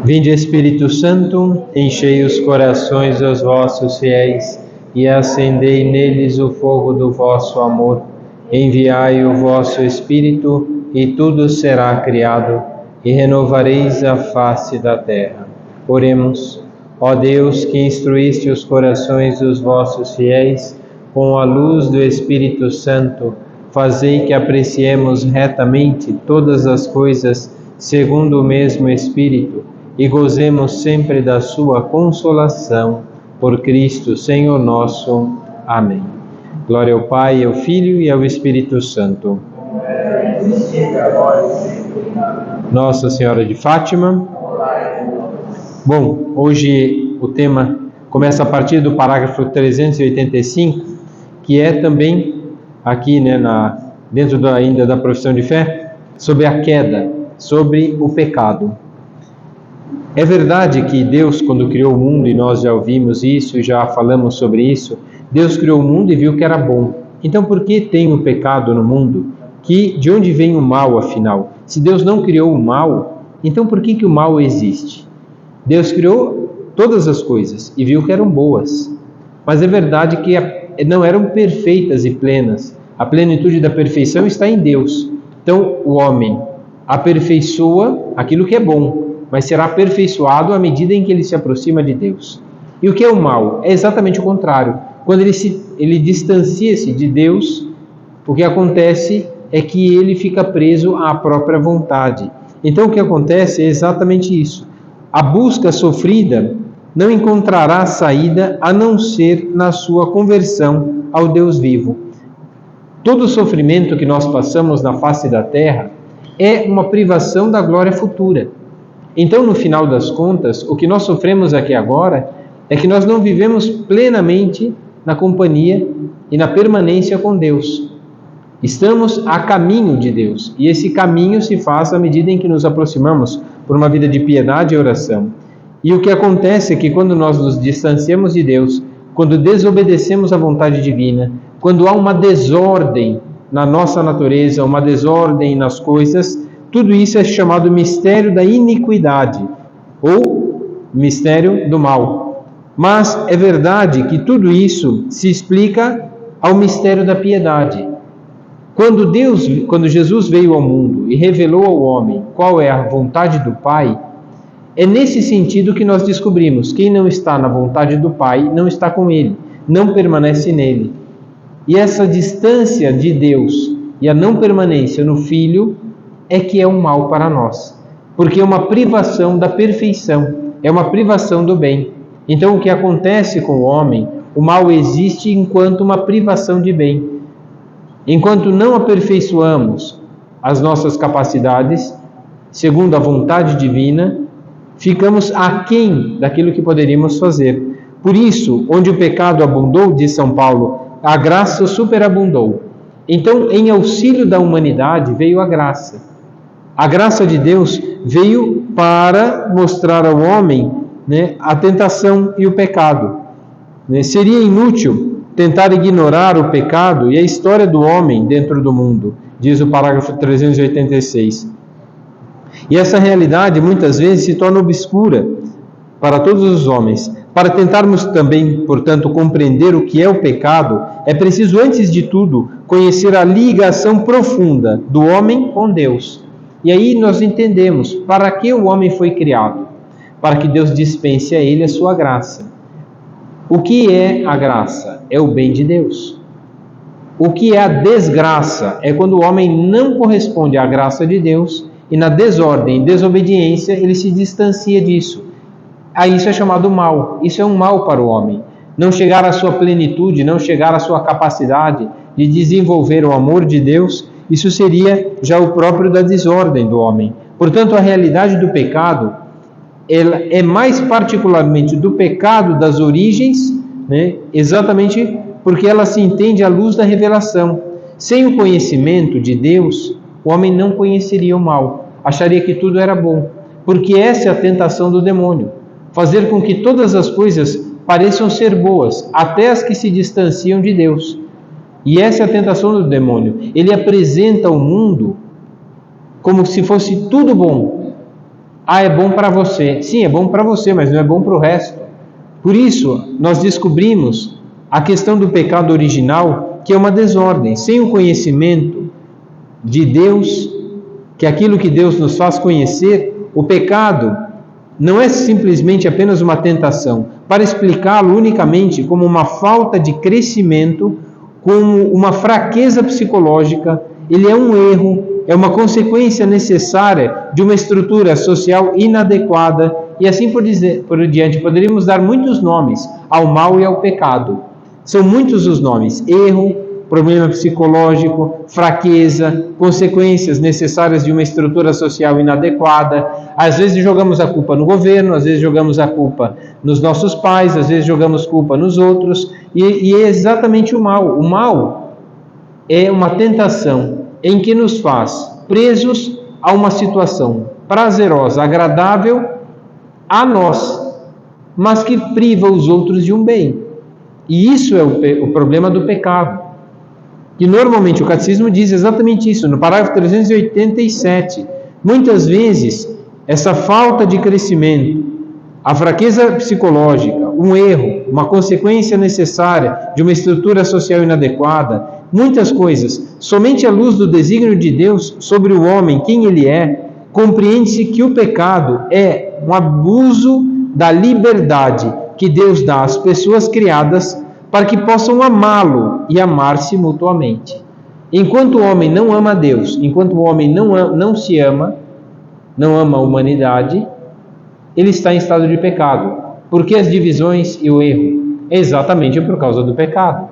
Vinde, Espírito Santo, enchei os corações dos vossos fiéis e acendei neles o fogo do vosso amor. Enviai o vosso Espírito e tudo será criado e renovareis a face da terra. Oremos. Ó Deus, que instruíste os corações dos vossos fiéis com a luz do Espírito Santo, fazei que apreciemos retamente todas as coisas segundo o mesmo Espírito e gozemos sempre da sua consolação. Por Cristo, Senhor nosso. Amém. Glória ao Pai, ao Filho e ao Espírito Santo. Nossa Senhora de Fátima. Bom, hoje o tema começa a partir do parágrafo 385, que é também aqui, dentro ainda da profissão de fé, sobre a queda, sobre o pecado. É verdade que Deus, quando criou o mundo, e nós já ouvimos isso e já falamos sobre isso, Deus criou o mundo e viu que era bom. Então, por que tem o pecado no mundo? De onde vem o mal, afinal? Se Deus não criou o mal, então por que o mal existe? Deus criou todas as coisas e viu que eram boas. Mas é verdade que não eram perfeitas e plenas. A plenitude da perfeição está em Deus. Então, o homem aperfeiçoa aquilo que é bom, mas será aperfeiçoado à medida em que ele se aproxima de Deus. E o que é o mal? É exatamente o contrário. Quando ele distancia-se de Deus, o que acontece é que ele fica preso à própria vontade. Então o que acontece é exatamente isso. A busca sofrida não encontrará saída a não ser na sua conversão ao Deus vivo. Todo o sofrimento que nós passamos na face da terra é uma privação da glória futura. Então, no final das contas, o que nós sofremos aqui agora é que nós não vivemos plenamente na companhia e na permanência com Deus. Estamos a caminho de Deus, e esse caminho se faz à medida em que nos aproximamos por uma vida de piedade e oração. E o que acontece é que quando nós nos distanciamos de Deus, quando desobedecemos à vontade divina, quando há uma desordem na nossa natureza, uma desordem nas coisas, tudo isso é chamado mistério da iniquidade, ou mistério do mal. Mas é verdade que tudo isso se explica ao mistério da piedade. Quando Jesus veio ao mundo e revelou ao homem qual é a vontade do Pai, é nesse sentido que nós descobrimos: quem não está na vontade do Pai não está com Ele, não permanece nele. E essa distância de Deus e a não permanência no Filho é que é um mal para nós, porque é uma privação da perfeição, é uma privação do bem. Então o que acontece com o homem, o mal existe enquanto uma privação de bem. Enquanto não aperfeiçoamos as nossas capacidades, segundo a vontade divina, ficamos aquém daquilo que poderíamos fazer. Por isso, onde o pecado abundou, diz São Paulo, a graça superabundou. Então, em auxílio da humanidade, veio a graça. A graça de Deus veio para mostrar ao homem, a tentação e o pecado. Seria inútil tentar ignorar o pecado e a história do homem dentro do mundo, diz o parágrafo 386. E essa realidade muitas vezes se torna obscura para todos os homens. Para tentarmos também, portanto, compreender o que é o pecado, é preciso, antes de tudo, conhecer a ligação profunda do homem com Deus. E aí nós entendemos para que o homem foi criado. Para que Deus dispense a ele a sua graça. O que é a graça? É o bem de Deus. O que é a desgraça? É quando o homem não corresponde à graça de Deus e na desordem, desobediência, ele se distancia disso. Aí isso é chamado mal. Isso é um mal para o homem. Não chegar à sua plenitude, não chegar à sua capacidade de desenvolver o amor de Deus, isso seria já o próprio da desordem do homem. Portanto, a realidade do pecado, ela é mais particularmente do pecado das origens, exatamente porque ela se entende à luz da revelação. Sem o conhecimento de Deus, o homem não conheceria o mal, acharia que tudo era bom, porque essa é a tentação do demônio, fazer com que todas as coisas pareçam ser boas, até as que se distanciam de Deus. E essa é a tentação do demônio. Ele apresenta o mundo como se fosse tudo bom, Ah, é bom para você. Sim, é bom para você, mas não é bom para o resto. Por isso, nós descobrimos a questão do pecado original, que é uma desordem. Sem o conhecimento de Deus, que é aquilo que Deus nos faz conhecer, o pecado não é simplesmente apenas uma tentação. Para explicá-lo unicamente como uma falta de crescimento, como uma fraqueza psicológica, ele é um erro, é uma consequência necessária de uma estrutura social inadequada, e assim por diante. Poderíamos dar muitos nomes ao mal e ao pecado. São muitos os nomes: erro, problema psicológico, fraqueza, consequências necessárias de uma estrutura social inadequada. Às vezes jogamos a culpa no governo, às vezes jogamos a culpa nos nossos pais, às vezes jogamos culpa nos outros, e é exatamente o mal. O mal é uma tentação em que nos faz presos a uma situação prazerosa, agradável a nós, mas que priva os outros de um bem. E isso é o problema do pecado. E normalmente o catecismo diz exatamente isso, no parágrafo 387. Muitas vezes, essa falta de crescimento, a fraqueza psicológica, um erro, uma consequência necessária de uma estrutura social inadequada, muitas coisas, somente à luz do desígnio de Deus sobre o homem, quem ele é, compreende-se que o pecado é um abuso da liberdade que Deus dá às pessoas criadas para que possam amá-lo e amar-se mutuamente. Enquanto o homem não ama a Deus, enquanto o homem não se ama, não ama a humanidade, ele está em estado de pecado. Por que as divisões e o erro? Exatamente por causa do pecado.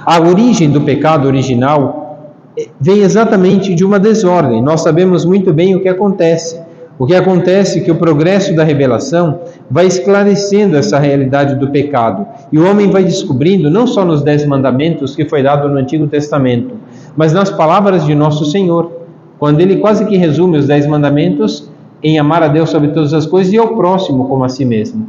A origem do pecado original vem exatamente de uma desordem. Nós sabemos muito bem o que acontece. O que acontece é que o progresso da revelação vai esclarecendo essa realidade do pecado. E o homem vai descobrindo, não só nos 10 mandamentos que foi dado no Antigo Testamento, mas nas palavras de nosso Senhor, quando ele quase que resume os 10 mandamentos em amar a Deus sobre todas as coisas e ao próximo como a si mesmo.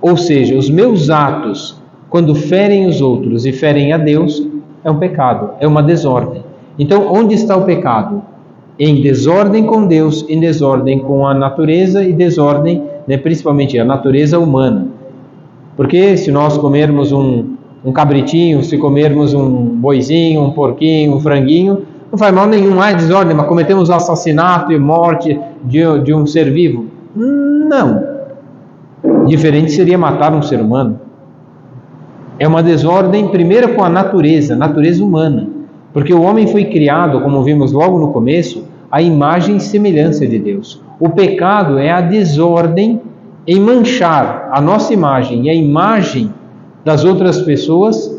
Ou seja, os meus atos, quando ferem os outros e ferem a Deus, é um pecado, é uma desordem. Então, onde está o pecado? Em desordem com Deus, em desordem com a natureza e desordem, principalmente a natureza humana. Porque se nós comermos um cabritinho, se comermos um boizinho, um porquinho, um franguinho, não faz mal nenhum, é desordem, mas cometemos assassinato e morte de um ser vivo. Não. Diferente seria matar um ser humano. É uma desordem, primeiro com a natureza humana. Porque o homem foi criado, como vimos logo no começo, à imagem e semelhança de Deus. O pecado é a desordem em manchar a nossa imagem e a imagem das outras pessoas,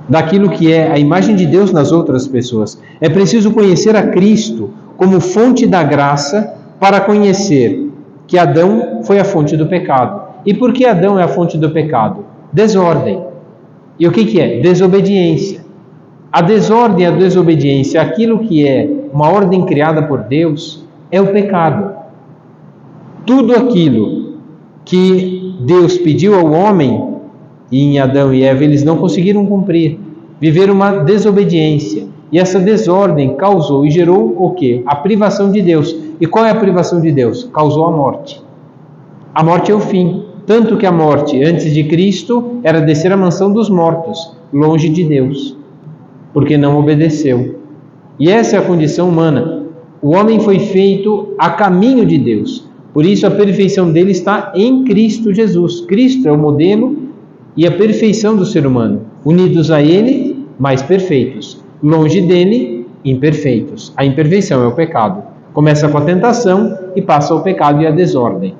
daquilo que é a imagem de Deus nas outras pessoas. É preciso conhecer a Cristo como fonte da graça para conhecer que Adão foi a fonte do pecado. E por que Adão é a fonte do pecado? Desordem. E o que é? Desobediência. A desordem e a desobediência, aquilo que é uma ordem criada por Deus, é o pecado. Tudo aquilo que Deus pediu ao homem, e em Adão e Eva eles não conseguiram cumprir, viveram uma desobediência. E essa desordem causou e gerou o quê? A privação de Deus. E qual é a privação de Deus? Causou a morte. A morte é o fim. Tanto que a morte, antes de Cristo, era descer à mansão dos mortos, longe de Deus, porque não obedeceu. E essa é a condição humana. O homem foi feito a caminho de Deus. Por isso a perfeição dele está em Cristo Jesus. Cristo é o modelo e a perfeição do ser humano. Unidos a ele, mais perfeitos. Longe dele, imperfeitos. A imperfeição é o pecado. Começa com a tentação e passa ao pecado e à desordem.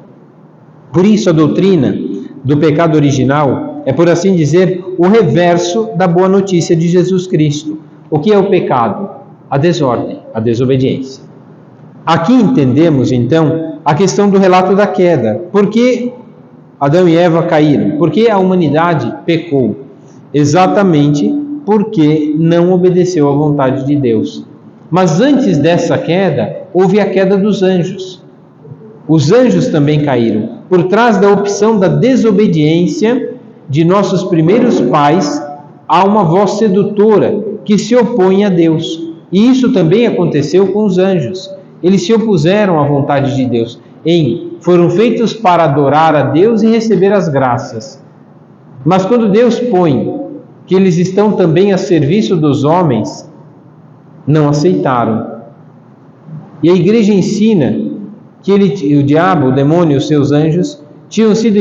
Por isso a doutrina do pecado original é, por assim dizer, o reverso da boa notícia de Jesus Cristo. O que é o pecado? A desordem, a desobediência. Aqui entendemos, então, a questão do relato da queda. Por que Adão e Eva caíram? Por que a humanidade pecou? Exatamente porque não obedeceu à vontade de Deus. Mas antes dessa queda, houve a queda dos anjos. Os anjos também caíram. Por trás da opção da desobediência de nossos primeiros pais, há uma voz sedutora que se opõe a Deus. E isso também aconteceu com os anjos. eles se opuseram à vontade de Deus. Foram feitos para adorar a Deus e receber as graças. Mas quando Deus põe que eles estão também a serviço dos homens, não aceitaram. E a igreja ensina que o diabo, o demônio e os seus anjos tinham sido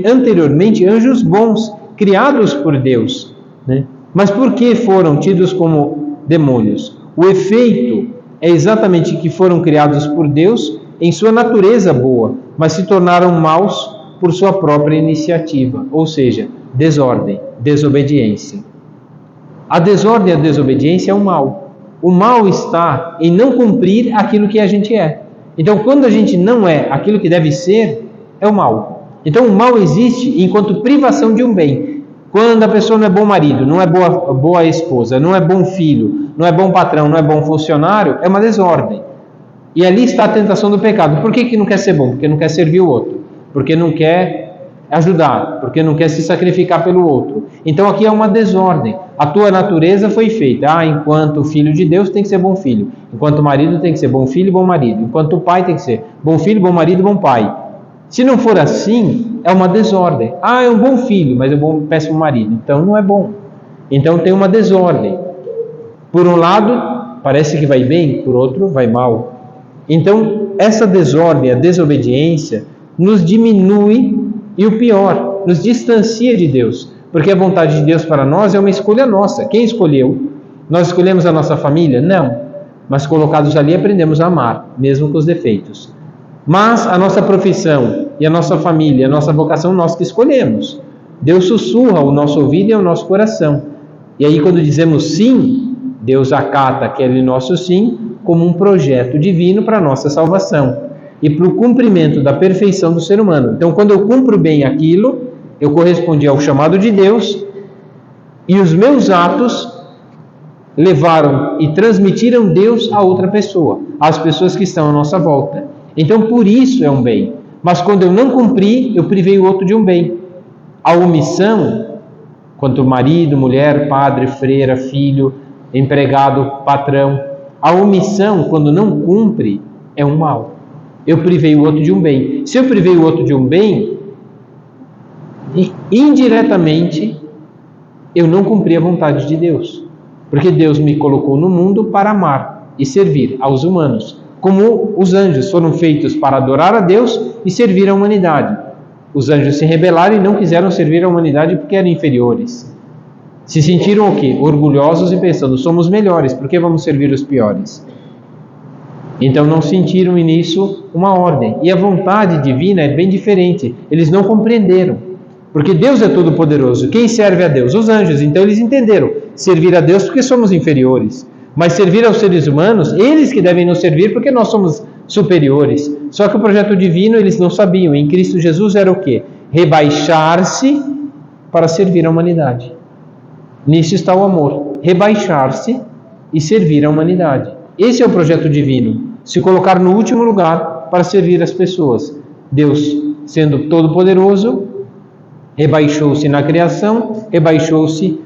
anteriormente anjos bons, criados por Deus, né? Mas por que foram tidos como demônios? O efeito é exatamente que foram criados por Deus em sua natureza boa, mas se tornaram maus por sua própria iniciativa, ou seja, desordem, desobediência. A desordem e a desobediência é o mal. O mal está em não cumprir aquilo que a gente é. Então, quando a gente não é aquilo que deve ser, é o mal. Então, o mal existe enquanto privação de um bem. Quando a pessoa não é bom marido, não é boa esposa, não é bom filho, não é bom patrão, não é bom funcionário, é uma desordem. E ali está a tentação do pecado. Por que não quer ser bom? Porque não quer servir o outro. Porque não quer ajudar. Porque não quer se sacrificar pelo outro. Então aqui é uma desordem. A tua natureza foi feita. Enquanto filho de Deus tem que ser bom filho. Enquanto marido tem que ser bom filho e bom marido. Enquanto pai tem que ser bom filho, bom marido e bom pai. Se não for assim, é uma desordem. É um bom filho, mas é um péssimo marido. Então não é bom. Então tem uma desordem. Por um lado, parece que vai bem, por outro, vai mal. Então, essa desordem, a desobediência, nos diminui e o pior, nos distancia de Deus. Porque a vontade de Deus para nós é uma escolha nossa. Quem escolheu? Nós escolhemos a nossa família? Não. Mas colocados ali aprendemos a amar, mesmo com os defeitos. Mas a nossa profissão e a nossa família, a nossa vocação, nós que escolhemos. Deus sussurra ao nosso ouvido e ao nosso coração. E aí quando dizemos sim, Deus acata aquele nosso sim como um projeto divino para a nossa salvação e para o cumprimento da perfeição do ser humano. Então, quando eu cumpro bem aquilo, eu correspondi ao chamado de Deus e os meus atos levaram e transmitiram Deus a outra pessoa, às pessoas que estão à nossa volta. Então, por isso é um bem. Mas quando eu não cumpri, eu privei o outro de um bem. A omissão, quanto marido, mulher, padre, freira, filho, empregado, patrão, a omissão, quando não cumpre, é um mal. Eu privei o outro de um bem. Se eu privei o outro de um bem, indiretamente, eu não cumpri a vontade de Deus. Porque Deus me colocou no mundo para amar e servir aos humanos. Como os anjos foram feitos para adorar a Deus e servir a humanidade. Os anjos se rebelaram e não quiseram servir a humanidade porque eram inferiores. Se sentiram o quê? Orgulhosos e pensando, somos melhores, por que vamos servir os piores? Então não sentiram nisso uma ordem. E a vontade divina é bem diferente. Eles não compreenderam. Porque Deus é todo poderoso. Quem serve a Deus? Os anjos. Então eles entenderam. Servir a Deus porque somos inferiores. Mas servir aos seres humanos, eles que devem nos servir porque nós somos superiores. Só que o projeto divino eles não sabiam. Em Cristo Jesus era o quê? Rebaixar-se para servir a humanidade. Nisso está o amor, rebaixar-se e servir a humanidade. Esse é o projeto divino, se colocar no último lugar para servir as pessoas. Deus, sendo todo-poderoso, rebaixou-se na criação, rebaixou-se,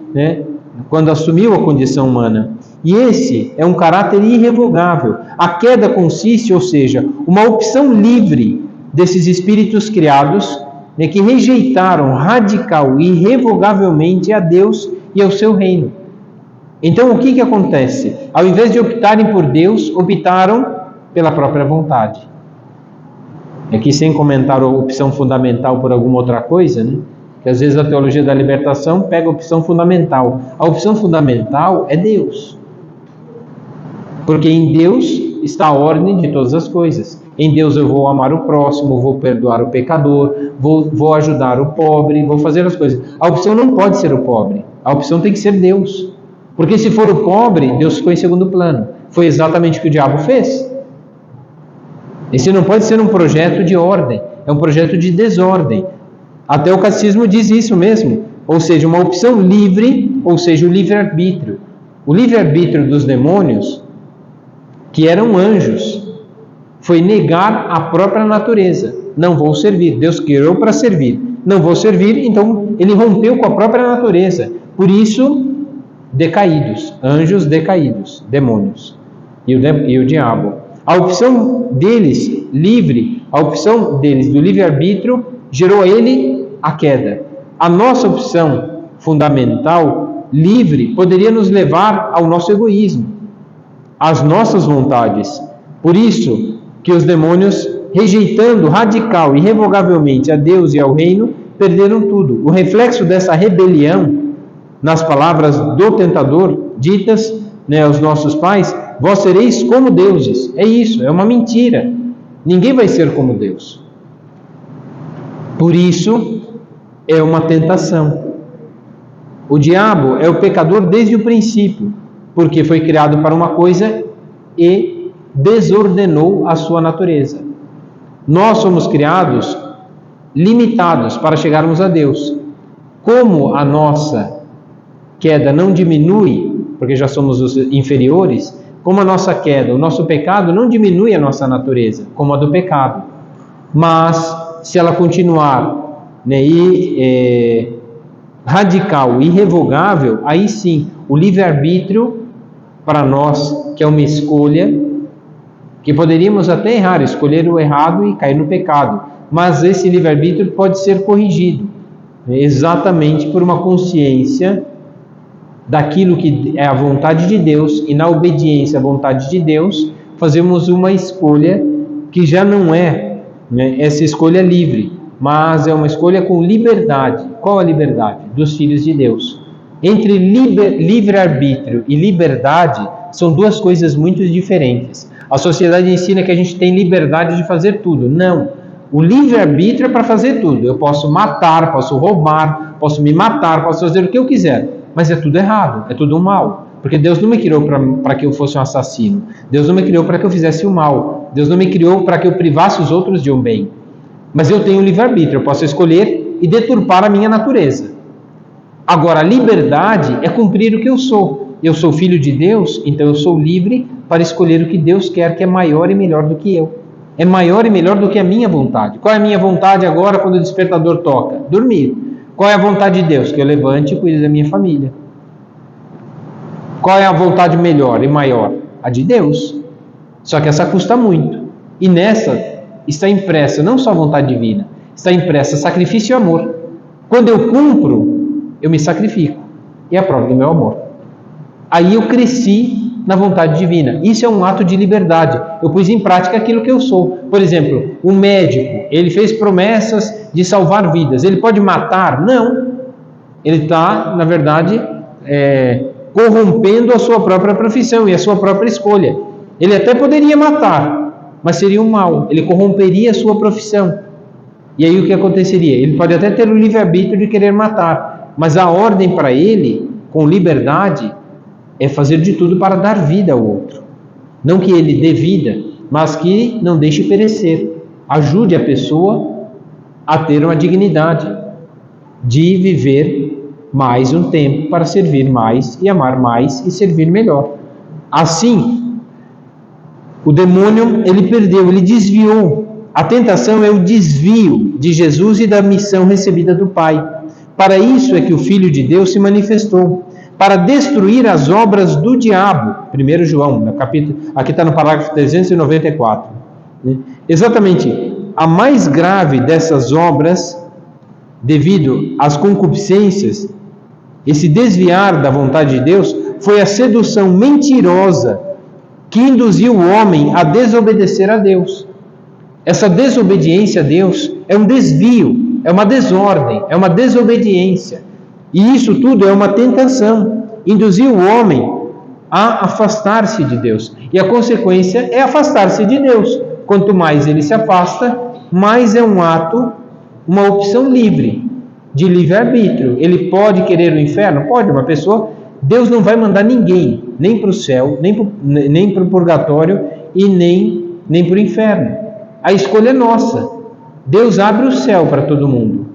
quando assumiu a condição humana. E esse é um caráter irrevogável. A queda consiste, ou seja, uma opção livre desses espíritos criados, que rejeitaram radical e irrevogavelmente a Deus e ao seu reino. Então o que acontece? Ao invés de optarem por Deus, optaram pela própria vontade. Aqui sem comentar a opção fundamental por alguma outra coisa, que às vezes a teologia da libertação pega a opção fundamental. A opção fundamental é Deus. Porque em Deus está a ordem de todas as coisas. Em Deus eu vou amar o próximo, vou perdoar o pecador, vou ajudar o pobre, vou fazer as coisas. A opção não pode ser o pobre. A opção tem que ser Deus. Porque se for o pobre, Deus ficou em segundo plano. Foi exatamente o que o diabo fez. Esse não pode ser um projeto de ordem, é um projeto de desordem. Até o catecismo diz isso mesmo. Ou seja, uma opção livre, ou seja, o livre-arbítrio. O livre-arbítrio dos demônios, que eram anjos, foi negar a própria natureza. Não vou servir. Deus criou para servir. Não vou servir, então ele rompeu com a própria natureza. Por isso, decaídos, anjos decaídos, demônios e o diabo. A opção deles livre, a opção deles do livre-arbítrio, gerou a ele a queda. A nossa opção fundamental, livre, poderia nos levar ao nosso egoísmo, às nossas vontades. Por isso que os demônios, rejeitando radical e irrevogavelmente a Deus e ao reino, perderam tudo. O reflexo dessa rebelião, nas palavras do tentador, ditas aos nossos pais, vós sereis como deuses. É isso, é uma mentira. Ninguém vai ser como Deus. Por isso, é uma tentação. O diabo é o pecador desde o princípio, porque foi criado para uma coisa e desordenou a sua natureza. Nós somos criados limitados para chegarmos a Deus. Como a nossa queda não diminui, porque já somos os inferiores, como a nossa queda, o nosso pecado não diminui a nossa natureza, como a do pecado. Mas, se ela continuar radical, irrevogável, aí sim, o livre-arbítrio, para nós, que é uma escolha, que poderíamos até errar, escolher o errado e cair no pecado, mas esse livre-arbítrio pode ser corrigido, exatamente por uma consciência daquilo que é a vontade de Deus, e na obediência à vontade de Deus, fazemos uma escolha que já não é essa escolha livre, mas é uma escolha com liberdade. Qual a liberdade? Dos filhos de Deus. Entre livre-arbítrio e liberdade, são duas coisas muito diferentes. A sociedade ensina que a gente tem liberdade de fazer tudo. Não. O livre-arbítrio é para fazer tudo. Eu posso matar, posso roubar, posso me matar, posso fazer o que eu quiser. Mas é tudo errado, é tudo um mal. Porque Deus não me criou para que eu fosse um assassino. Deus não me criou para que eu fizesse o mal. Deus não me criou para que eu privasse os outros de um bem. Mas eu tenho livre-arbítrio, eu posso escolher e deturpar a minha natureza. Agora, a liberdade é cumprir o que eu sou. Eu sou filho de Deus, então eu sou livre para escolher o que Deus quer, que é maior e melhor do que eu. É maior e melhor do que a minha vontade. Qual é a minha vontade agora quando o despertador toca? Dormir. Qual é a vontade de Deus? Que eu levante e cuide da minha família. Qual é a vontade melhor e maior? A de Deus. Só que essa custa muito. E nessa está impressa não só a vontade divina, está impressa sacrifício e amor. Quando eu cumpro, eu me sacrifico. E é a prova do meu amor. Aí eu cresci na vontade divina. Isso é um ato de liberdade. Eu pus em prática aquilo que eu sou. Por exemplo, um médico, ele fez promessas de salvar vidas. Ele pode matar? Não. Ele está, na verdade, corrompendo a sua própria profissão e a sua própria escolha. Ele até poderia matar, mas seria um mal. Ele corromperia a sua profissão. E aí o que aconteceria? Ele pode até ter o livre-arbítrio de querer matar, mas a ordem para ele, com liberdade, é fazer de tudo para dar vida ao outro. Não que ele dê vida, mas que não deixe perecer. Ajude a pessoa a ter uma dignidade de viver mais um tempo para servir mais e amar mais e servir melhor. Assim, o demônio, ele perdeu, ele desviou. A tentação é o desvio de Jesus e da missão recebida do Pai. Para isso é que o Filho de Deus se manifestou, para destruir as obras do diabo. 1 João, no capítulo, aqui está no parágrafo 394. Exatamente, a mais grave dessas obras, devido às concupiscências, esse desviar da vontade de Deus, foi a sedução mentirosa que induziu o homem a desobedecer a Deus. Essa desobediência a Deus é um desvio, é uma desordem, é uma desobediência. E isso tudo é uma tentação, induzir o homem a afastar-se de Deus. E a consequência é afastar-se de Deus. Quanto mais ele se afasta, mais é um ato, uma opção livre, de livre-arbítrio. Ele pode querer o inferno? Pode, uma pessoa. Deus não vai mandar ninguém, nem para o céu, nem para o purgatório e nem para o inferno. A escolha é nossa. Deus abre o céu para todo mundo.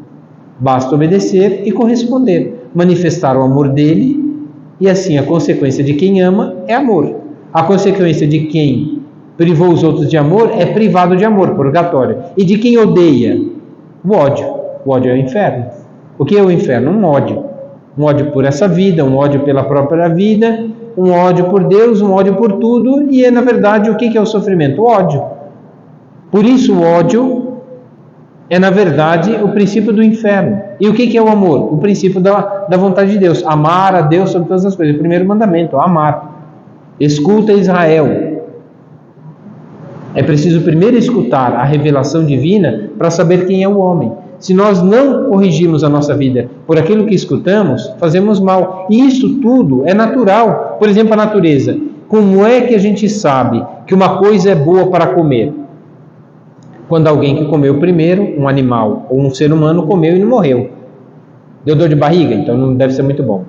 Basta obedecer e corresponder, manifestar o amor dele, e assim a consequência de quem ama é amor. A consequência de quem privou os outros de amor é privado de amor, purgatório. E de quem odeia? O ódio. O ódio é o inferno. O que é o inferno? Um ódio. Um ódio por essa vida, um ódio pela própria vida, um ódio por Deus, um ódio por tudo, e na verdade o que é o sofrimento? O ódio. Por isso o ódio é na verdade o princípio do inferno. E o que é o amor? O princípio da vontade de Deus. Amar a Deus sobre todas as coisas. O primeiro mandamento, amar. Escuta Israel. É preciso primeiro escutar a revelação divina para saber quem é o homem. Se nós não corrigirmos a nossa vida por aquilo que escutamos, fazemos mal. E isso tudo é natural. Por exemplo, a natureza. Como é que a gente sabe que uma coisa é boa para comer? Quando alguém que comeu primeiro, um animal ou um ser humano, comeu e não morreu. Deu dor de barriga? Então não deve ser muito bom.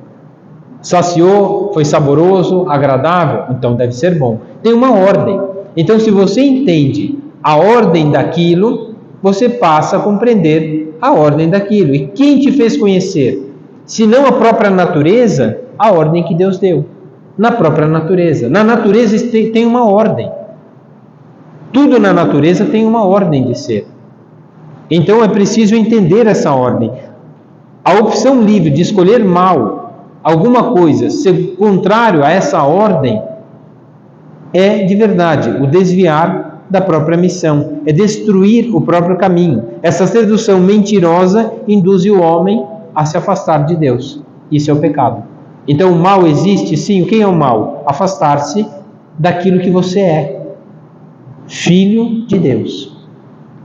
Saciou? Foi saboroso? Agradável? Então deve ser bom. Tem uma ordem. Então, se você entende a ordem daquilo, você passa a compreender a ordem daquilo. E quem te fez conhecer? Se não a própria natureza, a ordem que Deus deu. Na própria natureza. Na natureza tem uma ordem. Tudo na natureza tem uma ordem de ser. Então é preciso entender essa ordem. A opção livre de escolher mal, alguma coisa, ser contrário a essa ordem, é de verdade o desviar da própria missão, é destruir o próprio caminho. Essa sedução mentirosa induz o homem a se afastar de Deus. Isso é o pecado. Então o mal existe? Sim. O que é o mal? Afastar-se daquilo que você é. Filho de Deus.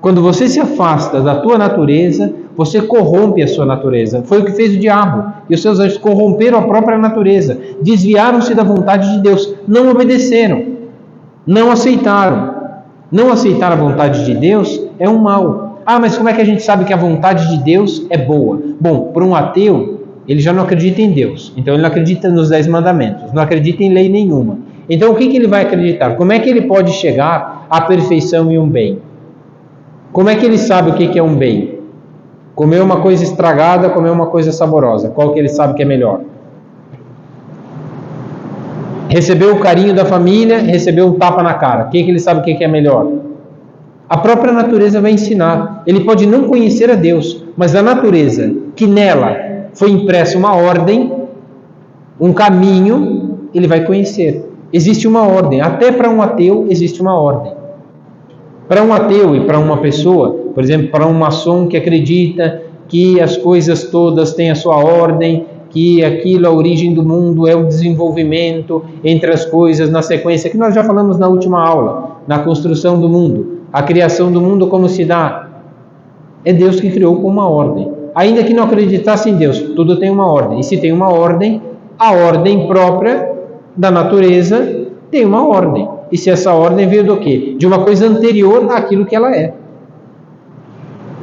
Quando você se afasta da tua natureza, você corrompe a sua natureza. Foi o que fez o diabo e os seus anjos, corromperam a própria natureza, desviaram-se da vontade de Deus, não obedeceram, não aceitaram. Não aceitar a vontade de Deus é um mal. Ah, mas como é que a gente sabe que a vontade de Deus é boa? Bom, para um ateu, ele já não acredita em Deus, então ele não acredita nos 10 mandamentos, não acredita em lei nenhuma. Então o que ele vai acreditar? Como é que ele pode chegar à perfeição e um bem? Como é que ele sabe o que é um bem? Comer uma coisa estragada, comer uma coisa saborosa. Qual que ele sabe que é melhor? Receber o carinho da família, receber um tapa na cara. O que ele sabe o que é melhor? A própria natureza vai ensinar. Ele pode não conhecer a Deus, mas a natureza, que nela foi impressa uma ordem, um caminho, ele vai conhecer. Existe uma ordem. Até para um ateu existe uma ordem. Para um ateu e para uma pessoa, por exemplo, para um maçom que acredita que as coisas todas têm a sua ordem, que aquilo, a origem do mundo é o desenvolvimento entre as coisas na sequência, que nós já falamos na última aula, na construção do mundo, a criação do mundo como se dá. É Deus que criou com uma ordem. Ainda que não acreditasse em Deus, tudo tem uma ordem. E se tem uma ordem, a ordem própria da natureza tem uma ordem. E se essa ordem veio do quê? De uma coisa anterior àquilo que ela é.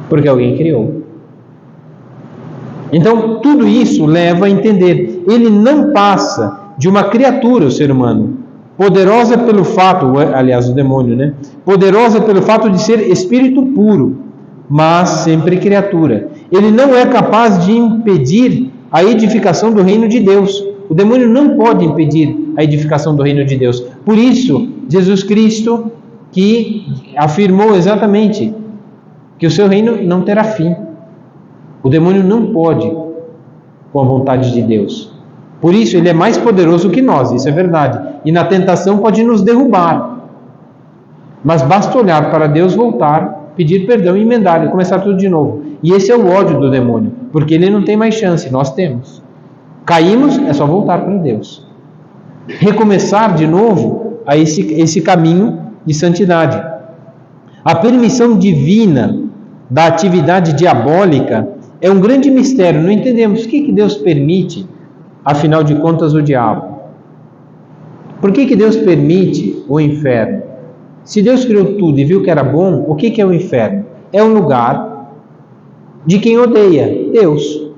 Porque alguém criou. Então, tudo isso leva a entender. Ele não passa de uma criatura, o ser humano, poderosa pelo fato, aliás, o demônio, né? Poderosa pelo fato de ser espírito puro, mas sempre criatura. Ele não é capaz de impedir a edificação do reino de Deus. O demônio não pode impedir a edificação do reino de Deus. Por isso, Jesus Cristo, que afirmou exatamente que o seu reino não terá fim. O demônio não pode com a vontade de Deus. Por isso, ele é mais poderoso que nós, isso é verdade. E na tentação pode nos derrubar. Mas basta olhar para Deus, voltar, pedir perdão e emendar e começar tudo de novo. E esse é o ódio do demônio, porque ele não tem mais chance, nós temos. Caímos, é só voltar para Deus. Recomeçar de novo a esse caminho de santidade. A permissão divina da atividade diabólica é um grande mistério. Não entendemos o que Deus permite, afinal de contas, o diabo. Por que Deus permite o inferno? Se Deus criou tudo e viu que era bom, o que é o inferno? É um lugar de quem odeia Deus.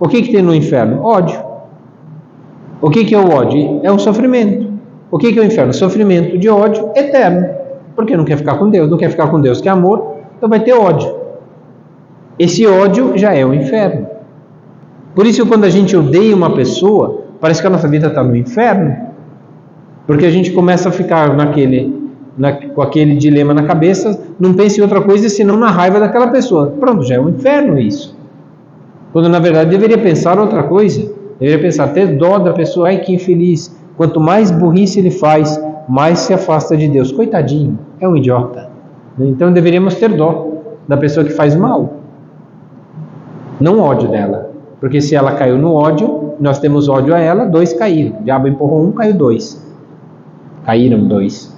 O que tem no inferno? Ódio. O que é o ódio? É um sofrimento. O que é o inferno? Sofrimento de ódio eterno. Porque não quer ficar com Deus. Não quer ficar com Deus, que é amor, então vai ter ódio. Esse ódio já é o inferno. Por isso, quando a gente odeia uma pessoa, parece que a nossa vida está no inferno. Porque a gente começa a ficar com aquele dilema na cabeça, não pensa em outra coisa senão na raiva daquela pessoa. Pronto, já é um inferno isso. Quando na verdade deveria pensar outra coisa. Deveria pensar, ter dó da pessoa, ai que infeliz, Quanto mais burrice ele faz, mais se afasta de Deus. Coitadinho, é um idiota. Então deveríamos ter dó da pessoa que faz mal, não ódio dela, porque se ela caiu no ódio, nós temos ódio a ela, 2 caíram. O diabo empurrou 1, caiu 2. Caíram 2.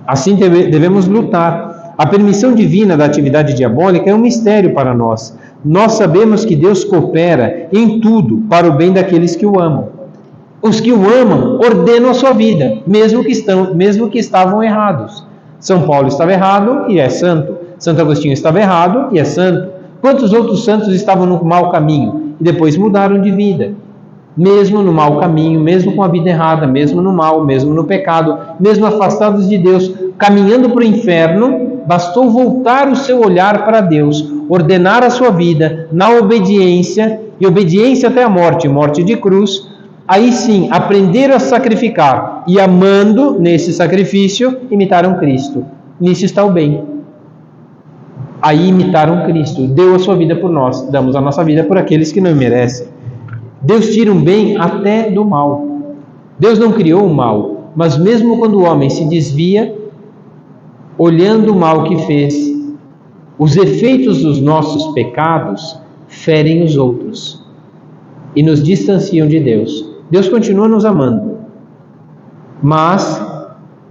Assim devemos lutar. A permissão divina da atividade diabólica é um mistério para nós. Nós sabemos que Deus coopera em tudo para o bem daqueles que o amam. Os que o amam ordenam a sua vida, mesmo que estavam errados. São Paulo estava errado e é santo. Santo Agostinho estava errado e é santo. Quantos outros santos estavam no mau caminho e depois mudaram de vida? Mesmo no mau caminho, mesmo com a vida errada, mesmo no mal, mesmo no pecado, mesmo afastados de Deus, caminhando para o inferno, bastou voltar o seu olhar para Deus, ordenar a sua vida na obediência, e obediência até a morte, morte de cruz. Aí sim, aprender a sacrificar e amando nesse sacrifício, imitaram Cristo. Nisso está o bem. Aí imitaram Cristo, deu a sua vida por nós, damos a nossa vida por aqueles que não merecem. Deus tira um bem até do mal. Deus não criou o mal, mas mesmo quando o homem se desvia, olhando o mal que fez, os efeitos dos nossos pecados ferem os outros e nos distanciam de Deus. Deus continua nos amando, mas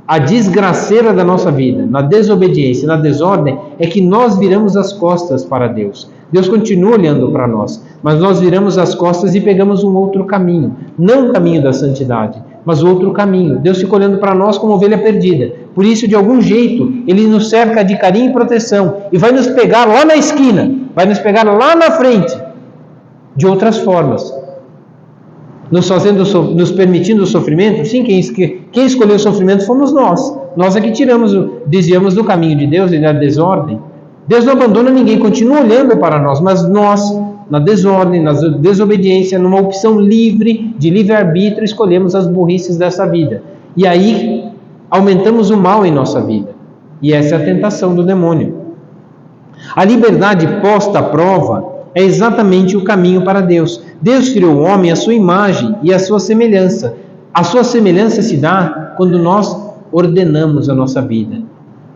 a desgraceira da nossa vida, na desobediência, na desordem, é que nós viramos as costas para Deus. Deus continua olhando para nós, mas nós viramos as costas e pegamos um outro caminho. Não o caminho da santidade, mas outro caminho. Deus fica olhando para nós como ovelha perdida. Por isso, de algum jeito, Ele nos cerca de carinho e proteção e vai nos pegar lá na esquina, vai nos pegar lá na frente, de outras formas. Nos permitindo o sofrimento. Sim, quem escolheu o sofrimento fomos nós. Nós é que desviamos do caminho de Deus e da desordem. Deus não abandona ninguém, continua olhando para nós, mas nós, na desordem, na desobediência, numa opção livre, de livre-arbítrio, escolhemos as burrices dessa vida. E aí, aumentamos o mal em nossa vida. E essa é a tentação do demônio. A liberdade posta à prova é exatamente o caminho para Deus. Deus criou o homem à sua imagem e à sua semelhança. A sua semelhança se dá quando nós ordenamos a nossa vida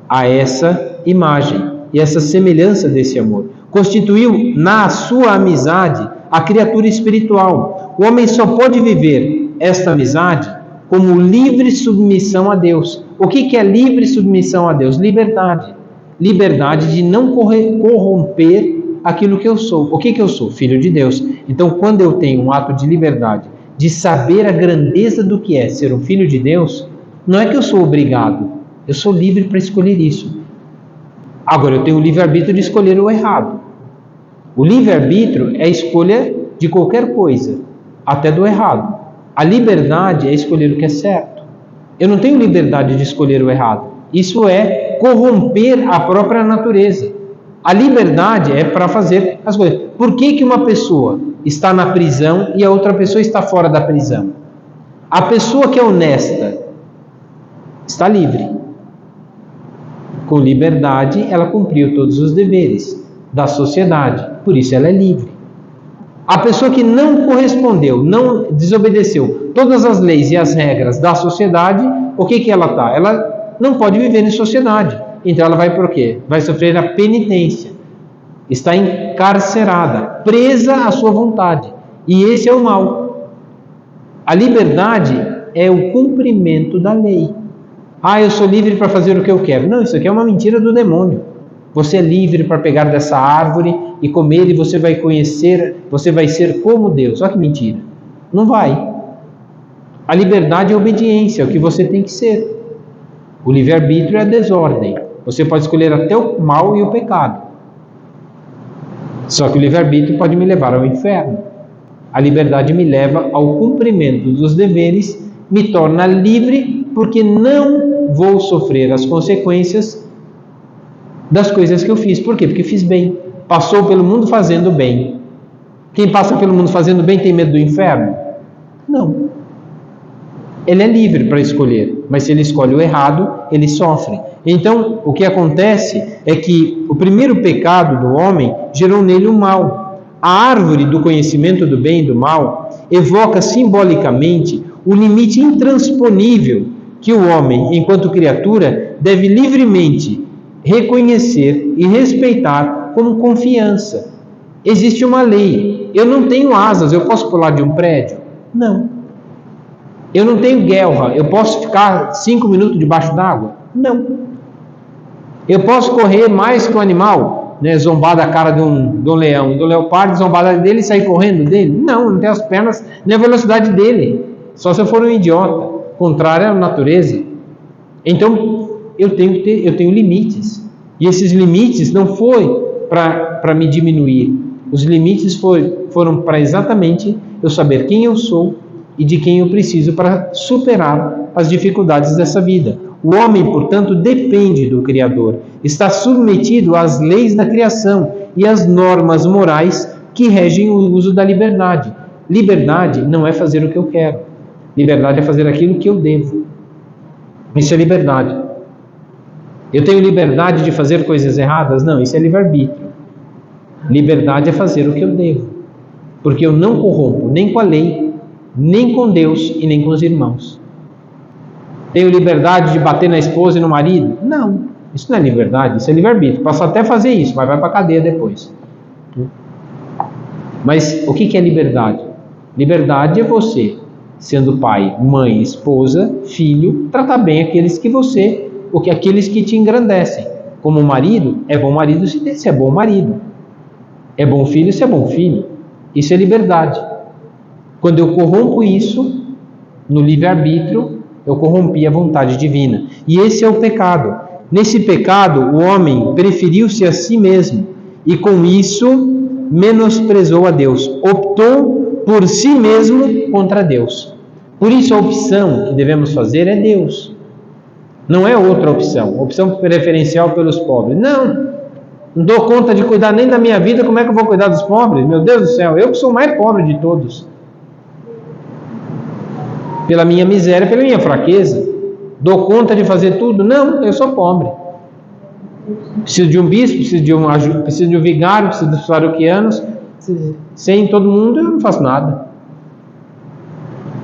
a essa imagem e essa semelhança desse amor. Constituiu na sua amizade a criatura espiritual. O homem só pode viver esta amizade como livre submissão a Deus. O que é livre submissão a Deus? Liberdade. Liberdade de não corromper aquilo que eu sou. O que eu sou? Filho de Deus. Então, quando eu tenho um ato de liberdade, de saber a grandeza do que é ser um filho de Deus, não é que eu sou obrigado, eu sou livre para escolher isso. Agora, eu tenho o livre-arbítrio de escolher o errado. O livre-arbítrio é a escolha de qualquer coisa, até do errado. A liberdade é escolher o que é certo. Eu não tenho liberdade de escolher o errado. Isso é corromper a própria natureza. A liberdade é para fazer as coisas. Por que uma pessoa está na prisão e a outra pessoa está fora da prisão? A pessoa que é honesta está livre. Com liberdade, ela cumpriu todos os deveres da sociedade. Por isso ela é livre. A pessoa que não correspondeu, não desobedeceu todas as leis e as regras da sociedade, o que ela está? Ela não pode viver em sociedade. Então ela vai por quê? Vai sofrer a penitência. Está encarcerada, presa à sua vontade. E esse é o mal. A liberdade é o cumprimento da lei. Eu sou livre para fazer o que eu quero. Não, isso aqui é uma mentira do demônio. Você é livre para pegar dessa árvore e comer e você vai conhecer, você vai ser como Deus. Olha que mentira. Não vai. A liberdade é obediência, é o que você tem que ser. O livre-arbítrio é a desordem. Você pode escolher até o mal e o pecado. Só que o livre-arbítrio pode me levar ao inferno. A liberdade me leva ao cumprimento dos deveres, me torna livre porque não vou sofrer as consequências das coisas que eu fiz. Por quê? Porque fiz bem. Passou pelo mundo fazendo bem. Quem passa pelo mundo fazendo bem tem medo do inferno? Não. Ele é livre para escolher, mas se ele escolhe o errado, ele sofre. Então, o que acontece é que o primeiro pecado do homem gerou nele o mal. A árvore do conhecimento do bem e do mal evoca simbolicamente o limite intransponível que o homem, enquanto criatura, deve livremente reconhecer e respeitar como confiança. Existe uma lei. Eu não tenho asas, eu posso pular de um prédio? Não. Eu não tenho guelra, eu posso ficar 5 minutos debaixo d'água? Não. Eu posso correr mais que um animal, né, zombar da cara de um leão, do leopardo, zombar dele e sair correndo dele? Não tenho as pernas nem a velocidade dele. Só se eu for um idiota, contrário à natureza. Então, eu tenho limites. E esses limites não foi para me diminuir. Os limites foram para exatamente eu saber quem eu sou e de quem eu preciso para superar as dificuldades dessa vida. O homem, portanto, depende do Criador, está submetido às leis da criação e às normas morais que regem o uso da liberdade. Liberdade não é fazer o que eu quero. Liberdade é fazer aquilo que eu devo. Isso é liberdade. Eu tenho liberdade de fazer coisas erradas? Não, isso é livre-arbítrio. Liberdade é fazer o que eu devo. Porque eu não corrompo nem com a lei, nem com Deus e nem com os irmãos. Tenho liberdade de bater na esposa e no marido? Não, isso não é liberdade, isso é livre-arbítrio. Posso até fazer isso, mas vai para a cadeia depois. Mas o que é liberdade? Liberdade é você, sendo pai, mãe, esposa, filho, tratar bem aqueles que te engrandecem. Como marido, é bom marido se é bom marido. É bom filho se é bom filho. Isso é liberdade. Quando eu corrompo isso, no livre-arbítrio, eu corrompi a vontade divina. E esse é o pecado. Nesse pecado, o homem preferiu-se a si mesmo e com isso menosprezou a Deus. Optou por si mesmo contra Deus. Por isso a opção que devemos fazer é Deus. Não é outra opção. Opção preferencial pelos pobres. Não dou conta de cuidar nem da minha vida, como é que eu vou cuidar dos pobres? Meu Deus do céu, eu que sou o mais pobre de todos. Pela minha miséria, pela minha fraqueza. Dou conta de fazer tudo? Não, eu sou pobre. Preciso de um bispo, preciso de um vigário, preciso dos paroquianos. Sem todo mundo eu não faço nada.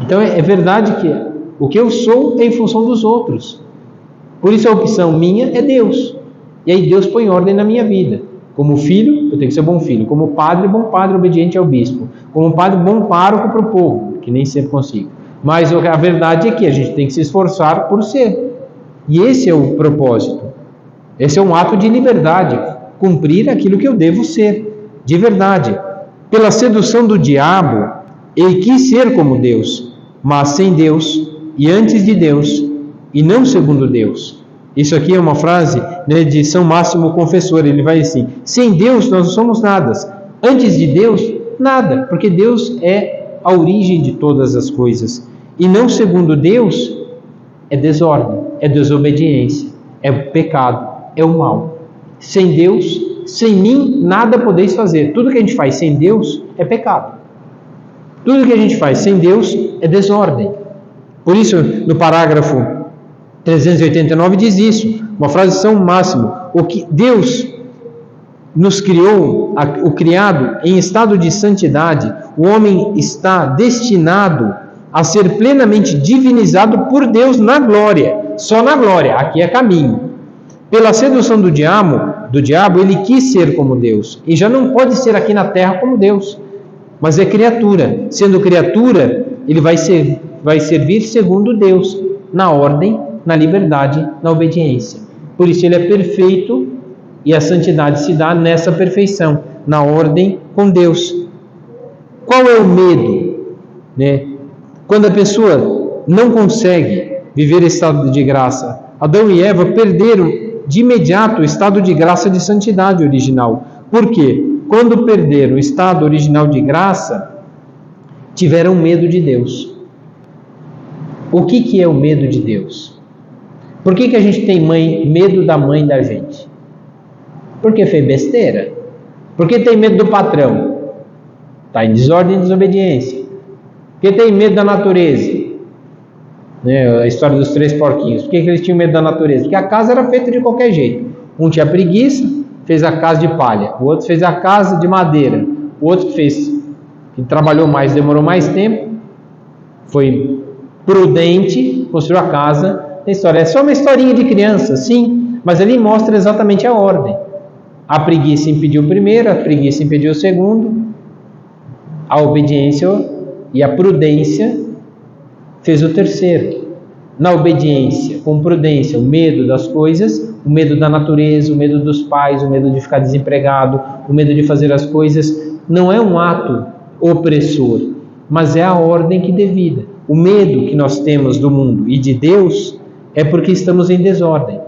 Então é verdade que o que eu sou é em função dos outros. Por isso a opção minha é Deus. E aí Deus põe ordem na minha vida. Como filho, eu tenho que ser bom filho. Como padre, bom padre obediente ao bispo. Como padre, bom pároco para o povo, que nem sempre consigo. Mas a verdade é que a gente tem que se esforçar por ser. E esse é o propósito. Esse é um ato de liberdade. Cumprir aquilo que eu devo ser. De verdade. Pela sedução do diabo, ele quis ser como Deus. Mas sem Deus e antes de Deus e não segundo Deus. Isso aqui é uma frase, né, de São Máximo Confessor. Ele vai assim: sem Deus nós não somos nada. Antes de Deus, nada. Porque Deus é a origem de todas as coisas. E não segundo Deus é desordem, é desobediência, é pecado, é o mal. Sem Deus, sem mim, nada podeis fazer. Tudo que a gente faz sem Deus é pecado. Tudo que a gente faz sem Deus é desordem. Por isso, no parágrafo 389 diz isso, uma frase de São Máximo: o que Deus nos criou, o criado, em estado de santidade, o homem está destinado a ser plenamente divinizado por Deus na glória, só na glória, aqui é caminho. Pela sedução do diabo, ele quis ser como Deus, e já não pode ser aqui na terra como Deus, mas é criatura. Sendo criatura, ele vai servir segundo Deus, na ordem, na liberdade, na obediência. Por isso ele é perfeito e a santidade se dá nessa perfeição, na ordem com Deus. Qual é o medo, né? Quando a pessoa não consegue viver estado de graça. Adão e Eva perderam de imediato o estado de graça de santidade original. Por quê? Quando perderam o estado original de graça, tiveram medo de Deus. O que é o medo de Deus? Por que a gente tem medo da mãe da gente? Porque fez besteira. Por que tem medo do patrão? Está em desordem e desobediência. Por que tem medo da natureza? Né, a história dos 3 porquinhos. Por que eles tinham medo da natureza? Porque a casa era feita de qualquer jeito. Um tinha preguiça, fez a casa de palha. O outro fez a casa de madeira. O outro que trabalhou mais, demorou mais tempo, foi prudente, construiu a casa. A história é só uma historinha de criança, sim, mas ali mostra exatamente a ordem. A preguiça impediu o primeiro, a preguiça impediu o segundo, a obediência e a prudência fez o terceiro. Na obediência, com prudência, o medo das coisas, o medo da natureza, o medo dos pais, o medo de ficar desempregado, o medo de fazer as coisas, não é um ato opressor, mas é a ordem que devida. O medo que nós temos do mundo e de Deus é porque estamos em desordem.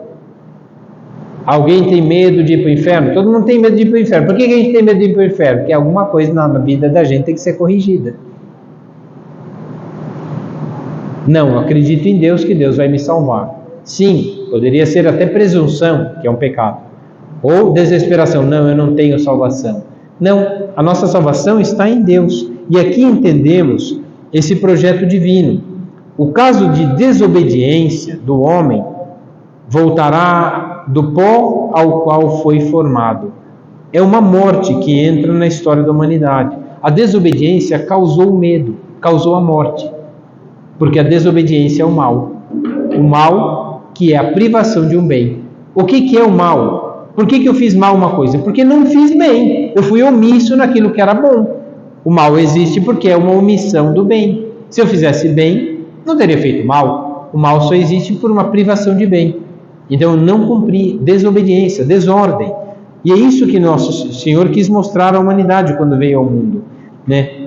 Alguém tem medo de ir para o inferno? Todo mundo tem medo de ir para o inferno. Por que a gente tem medo de ir para o inferno? Porque alguma coisa na vida da gente tem que ser corrigida. Não, eu acredito em Deus, que Deus vai me salvar. Sim, poderia ser até presunção, que é um pecado. Ou desesperação, não, eu não tenho salvação. Não, a nossa salvação está em Deus. E aqui entendemos esse projeto divino. O caso de desobediência do homem voltará do pó ao qual foi formado. É uma morte que entra na história da humanidade. A desobediência causou medo, causou a morte. Porque a desobediência é o mal. O mal que é a privação de um bem. O que é o mal? Por que eu fiz mal uma coisa? Porque não fiz bem. Eu fui omisso naquilo que era bom. O mal existe porque é uma omissão do bem. Se eu fizesse bem, não teria feito mal. O mal só existe por uma privação de bem. Então eu não cumpri. Desobediência, desordem. E é isso que nosso Senhor quis mostrar à humanidade quando veio ao mundo.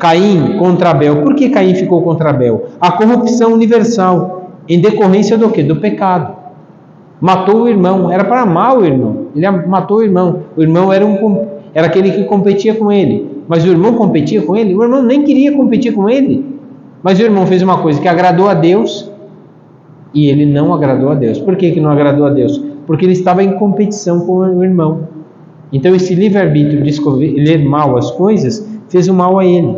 Caim contra Abel. Por que Caim ficou contra Abel? A corrupção universal, em decorrência do quê? Do pecado. Matou o irmão, era para amar o irmão, ele matou o irmão. O irmão era aquele que competia com ele, mas o irmão competia com ele? O irmão nem queria competir com ele, mas o irmão fez uma coisa que agradou a Deus e ele não agradou a Deus. Por que não agradou a Deus? Porque ele estava em competição com o irmão. Então esse livre-arbítrio de escolher mal as coisas fez o mal a ele.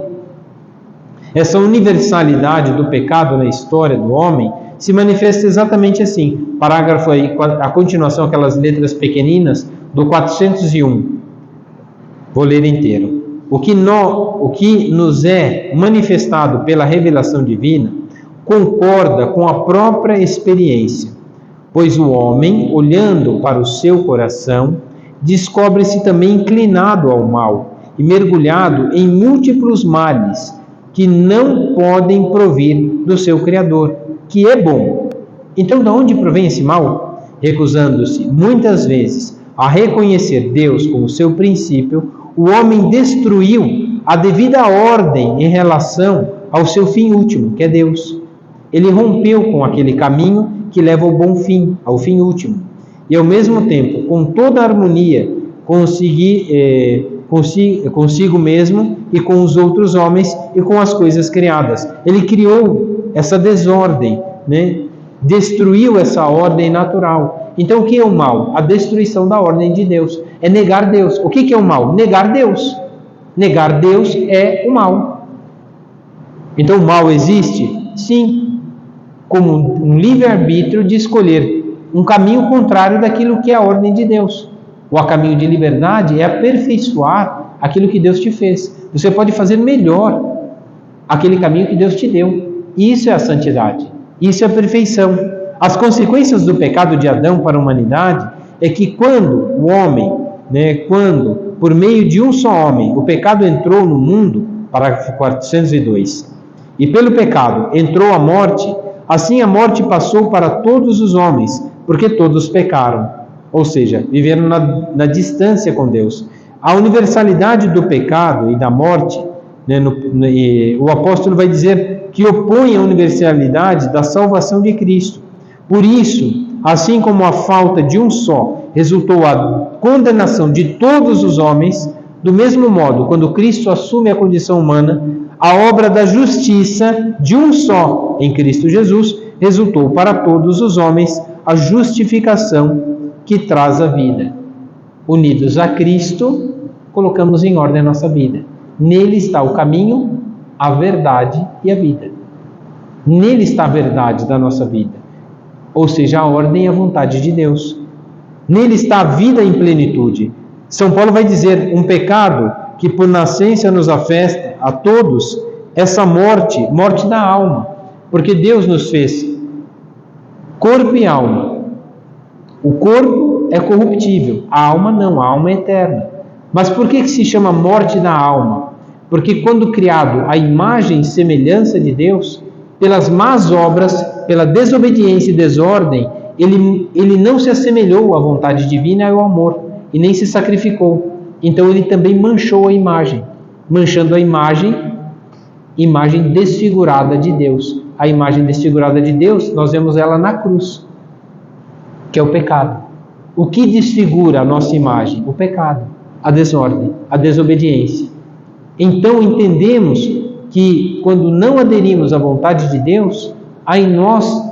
Essa universalidade do pecado na história do homem se manifesta exatamente assim. Parágrafo aí, a continuação, aquelas letras pequeninas, do 401. Vou ler inteiro. O que nos é manifestado pela revelação divina concorda com a própria experiência, pois o homem, olhando para o seu coração, descobre-se também inclinado ao mal e mergulhado em múltiplos males que não podem provir do seu Criador, que é bom. Então, de onde provém esse mal? Recusando-se muitas vezes a reconhecer Deus como seu princípio, o homem destruiu a devida ordem em relação ao seu fim último, que é Deus. Ele rompeu com aquele caminho que leva ao bom fim, ao fim último. E ao mesmo tempo, com toda a harmonia, consigo mesmo e com os outros homens e com as coisas criadas. Ele criou essa desordem, destruiu essa ordem natural. Então o que é o mal? A destruição da ordem de Deus. É negar Deus. O que é o mal? Negar Deus. Negar Deus é o mal. Então o mal existe? Sim. Como um livre-arbítrio de escolher um caminho contrário daquilo que é a ordem de Deus. O caminho de liberdade é aperfeiçoar aquilo que Deus te fez. Você pode fazer melhor aquele caminho que Deus te deu. Isso é a santidade. Isso é a perfeição. As consequências do pecado de Adão para a humanidade é que quando o homem, quando por meio de um só homem o pecado entrou no mundo, parágrafo 402, e pelo pecado entrou a morte, assim a morte passou para todos os homens, porque todos pecaram. Ou seja, viveram na distância com Deus. A universalidade do pecado e da morte, o apóstolo vai dizer que opõe a universalidade da salvação de Cristo. Por isso, assim como a falta de um só resultou a condenação de todos os homens, do mesmo modo, quando Cristo assume a condição humana, a obra da justiça de um só em Cristo Jesus resultou para todos os homens a justificação que traz a vida. Unidos a Cristo, colocamos em ordem a nossa vida. Nele está o caminho, a verdade e a vida. Nele está a verdade da nossa vida, ou seja, a ordem e a vontade de Deus. Nele está a vida em plenitude. São Paulo vai dizer, um pecado que por nascença nos afeta a todos, essa morte da alma. Porque Deus nos fez corpo e alma. O corpo é corruptível, a alma não, a alma é eterna. Mas por que se chama morte da alma? Porque quando criado à imagem e semelhança de Deus, pelas más obras, pela desobediência e desordem, ele não se assemelhou à vontade divina e ao amor, e nem se sacrificou. Então ele também manchou a imagem, manchando a imagem desfigurada de Deus. A imagem desfigurada de Deus, nós vemos ela na cruz, que é o pecado. O que desfigura a nossa imagem? O pecado, a desordem, a desobediência. Então entendemos que quando não aderimos à vontade de Deus, há em nós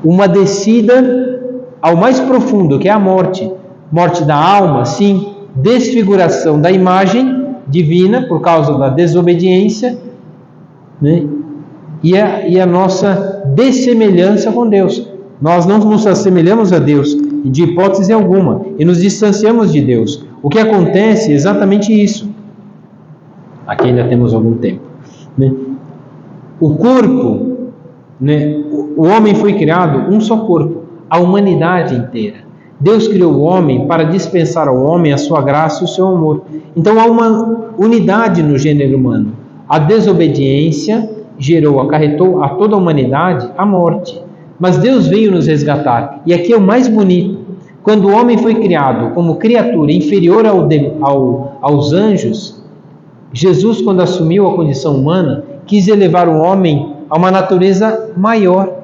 uma descida ao mais profundo, que é a morte. Morte da alma, sim, desfiguração da imagem divina por causa da desobediência, né? E a nossa dessemelhança com Deus. Nós não nos assemelhamos a Deus de hipótese alguma e nos distanciamos de Deus. O que acontece é exatamente isso. Aqui ainda temos algum tempo, né? O corpo, né? O homem foi criado um só corpo, a humanidade inteira. Deus criou o homem para dispensar ao homem a sua graça e o seu amor. Então há uma unidade no gênero humano. A desobediência acarretou a toda a humanidade a morte. Mas Deus veio nos resgatar. E aqui é o mais bonito. Quando o homem foi criado como criatura inferior aos anjos, Jesus, quando assumiu a condição humana, quis elevar o homem a uma natureza maior.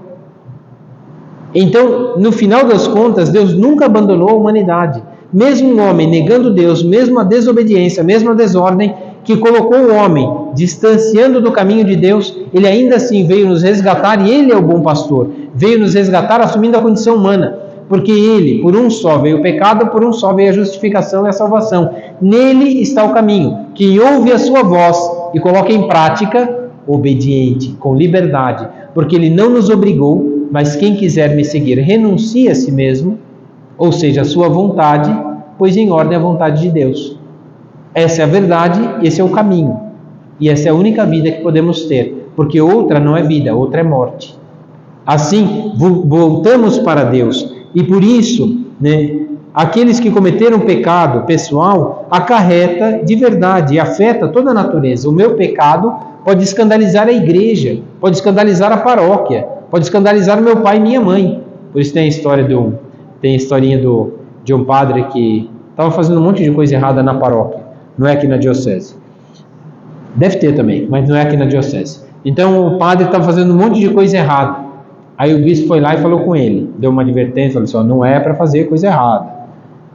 Então, no final das contas, Deus nunca abandonou a humanidade. Mesmo o homem negando Deus, mesmo a desobediência, mesmo a desordem, que colocou o homem distanciando do caminho de Deus, ele ainda assim veio nos resgatar, e ele é o bom pastor. Veio nos resgatar assumindo a condição humana, porque ele, por um só veio o pecado, por um só veio a justificação e a salvação. Nele está o caminho. Quem ouve a sua voz e coloca em prática, obediente, com liberdade, porque ele não nos obrigou, mas quem quiser me seguir, renuncie a si mesmo, ou seja, a sua vontade, pois em ordem à vontade de Deus. Essa é a verdade, esse é o caminho. E essa é a única vida que podemos ter, porque outra não é vida, outra é morte. Assim, voltamos para Deus. E por isso, né, aqueles que cometeram pecado pessoal, acarreta de verdade e afeta toda a natureza. O meu pecado pode escandalizar a igreja, pode escandalizar a paróquia, pode escandalizar meu pai e minha mãe. Por isso tem a historinha de um padre que estava fazendo um monte de coisa errada na paróquia, não é aqui na diocese. Deve ter também, mas não é aqui na diocese. Então o padre estava fazendo um monte de coisa errada. Aí o bispo foi lá e falou com ele, deu uma advertência, falou assim, não é para fazer coisa errada.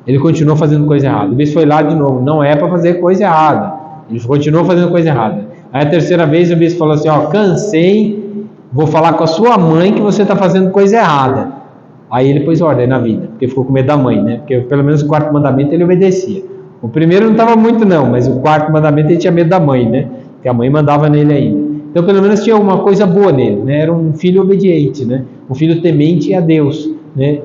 Ele continuou fazendo coisa errada. O bispo foi lá de novo, não é para fazer coisa errada. Ele continuou fazendo coisa errada. Aí a terceira vez o bispo falou assim, cansei, vou falar com a sua mãe que você está fazendo coisa errada. Aí ele pôs ordem na vida, porque ficou com medo da mãe, né? Porque pelo menos o quarto mandamento ele obedecia. O primeiro não estava muito não, mas o quarto mandamento ele tinha medo da mãe, né? Porque a mãe mandava nele ainda. Então pelo menos tinha alguma coisa boa nele, né? Era um filho obediente, né? Um filho temente a Deus, né?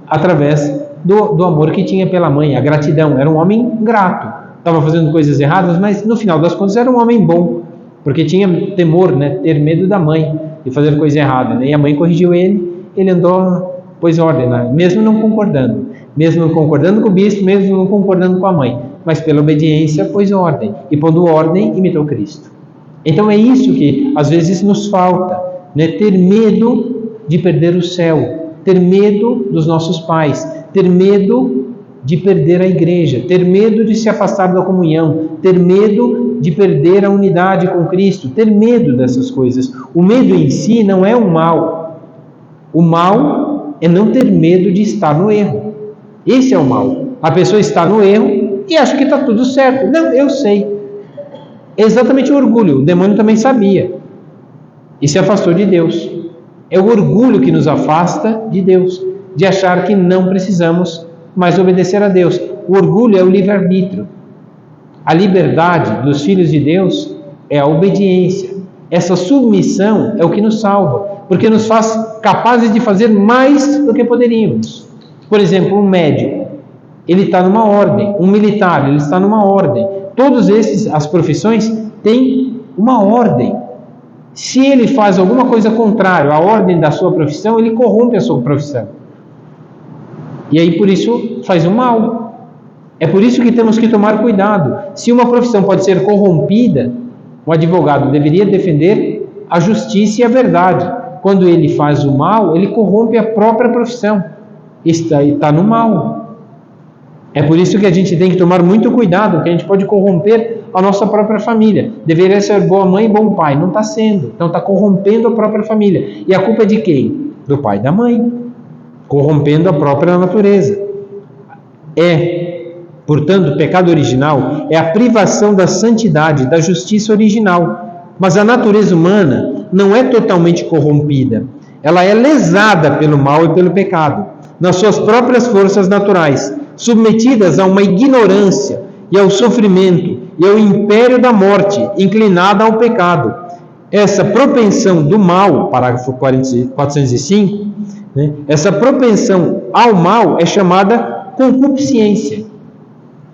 Através do amor que tinha pela mãe, a gratidão. Era um homem grato, estava fazendo coisas erradas, mas no final das contas era um homem bom, porque tinha temor, né? Ter medo da mãe de fazer coisa errada, né? E a mãe corrigiu ele andou, pôs ordem, né? Mesmo não concordando com o bispo, mesmo não concordando com a mãe, mas pela obediência pôs ordem, e pondo ordem imitou Cristo. Então é isso que às vezes nos falta, né? Ter medo de perder o céu, ter medo dos nossos pais, ter medo de perder a igreja, ter medo de se afastar da comunhão, ter medo de perder a unidade com Cristo, ter medo dessas coisas. O medo em si não é um mal. O mal é não ter medo de estar no erro. Esse é o mal. A pessoa está no erro e acha que está tudo certo. Não, eu sei. É exatamente o orgulho. O demônio também sabia e se afastou de Deus. É o orgulho que nos afasta de Deus, de achar que não precisamos mais obedecer a Deus. O orgulho é o livre-arbítrio. A liberdade dos filhos de Deus é a obediência. Essa submissão é o que nos salva, porque nos faz capazes de fazer mais do que poderíamos. Por exemplo, um médico, ele está numa ordem. Um militar, ele está numa ordem. Todos as profissões têm uma ordem. Se ele faz alguma coisa contrária à ordem da sua profissão, ele corrompe a sua profissão. E aí por isso faz o mal. É por isso que temos que tomar cuidado. Se uma profissão pode ser corrompida, o advogado deveria defender a justiça e a verdade. Quando ele faz o mal, ele corrompe a própria profissão. Está no mal. É por isso que a gente tem que tomar muito cuidado, que a gente pode corromper a nossa própria família. Deveria ser boa mãe e bom pai. Não está sendo. Então está corrompendo a própria família. E a culpa é de quem? Do pai e da mãe. Corrompendo a própria natureza. Portanto, o pecado original é a privação da santidade, da justiça original. Mas a natureza humana não é totalmente corrompida. Ela é lesada pelo mal e pelo pecado, nas suas próprias forças naturais, submetidas a uma ignorância e ao sofrimento e ao império da morte, inclinada ao pecado. Essa propensão do mal, parágrafo 405, essa propensão ao mal é chamada concupiscência.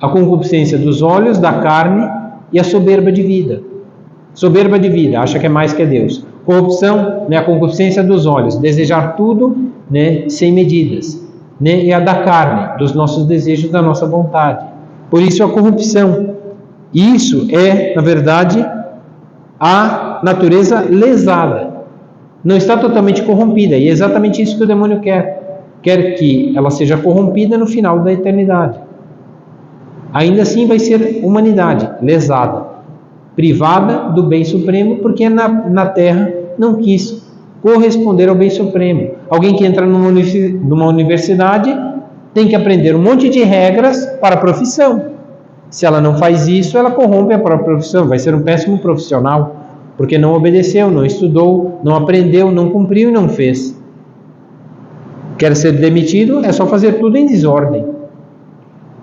A concupiscência dos olhos, da carne e a soberba de vida. Soberba de vida, acha que é mais que Deus. Corrupção, a concupiscência dos olhos, desejar tudo sem medidas. E a da carne, dos nossos desejos, da nossa vontade. Por isso a corrupção. Isso é, na verdade, a natureza lesada. Não está totalmente corrompida. E é exatamente isso que o demônio quer. Quer que ela seja corrompida no final da eternidade. Ainda assim vai ser humanidade lesada, privada do bem supremo, porque na terra não quis corresponder ao bem supremo. Alguém que entra numa universidade tem que aprender um monte de regras para a profissão. Se ela não faz isso, ela corrompe a própria profissão, vai ser um péssimo profissional, porque não obedeceu, não estudou, não aprendeu, não cumpriu e não fez. Quer ser demitido, é só fazer tudo em desordem.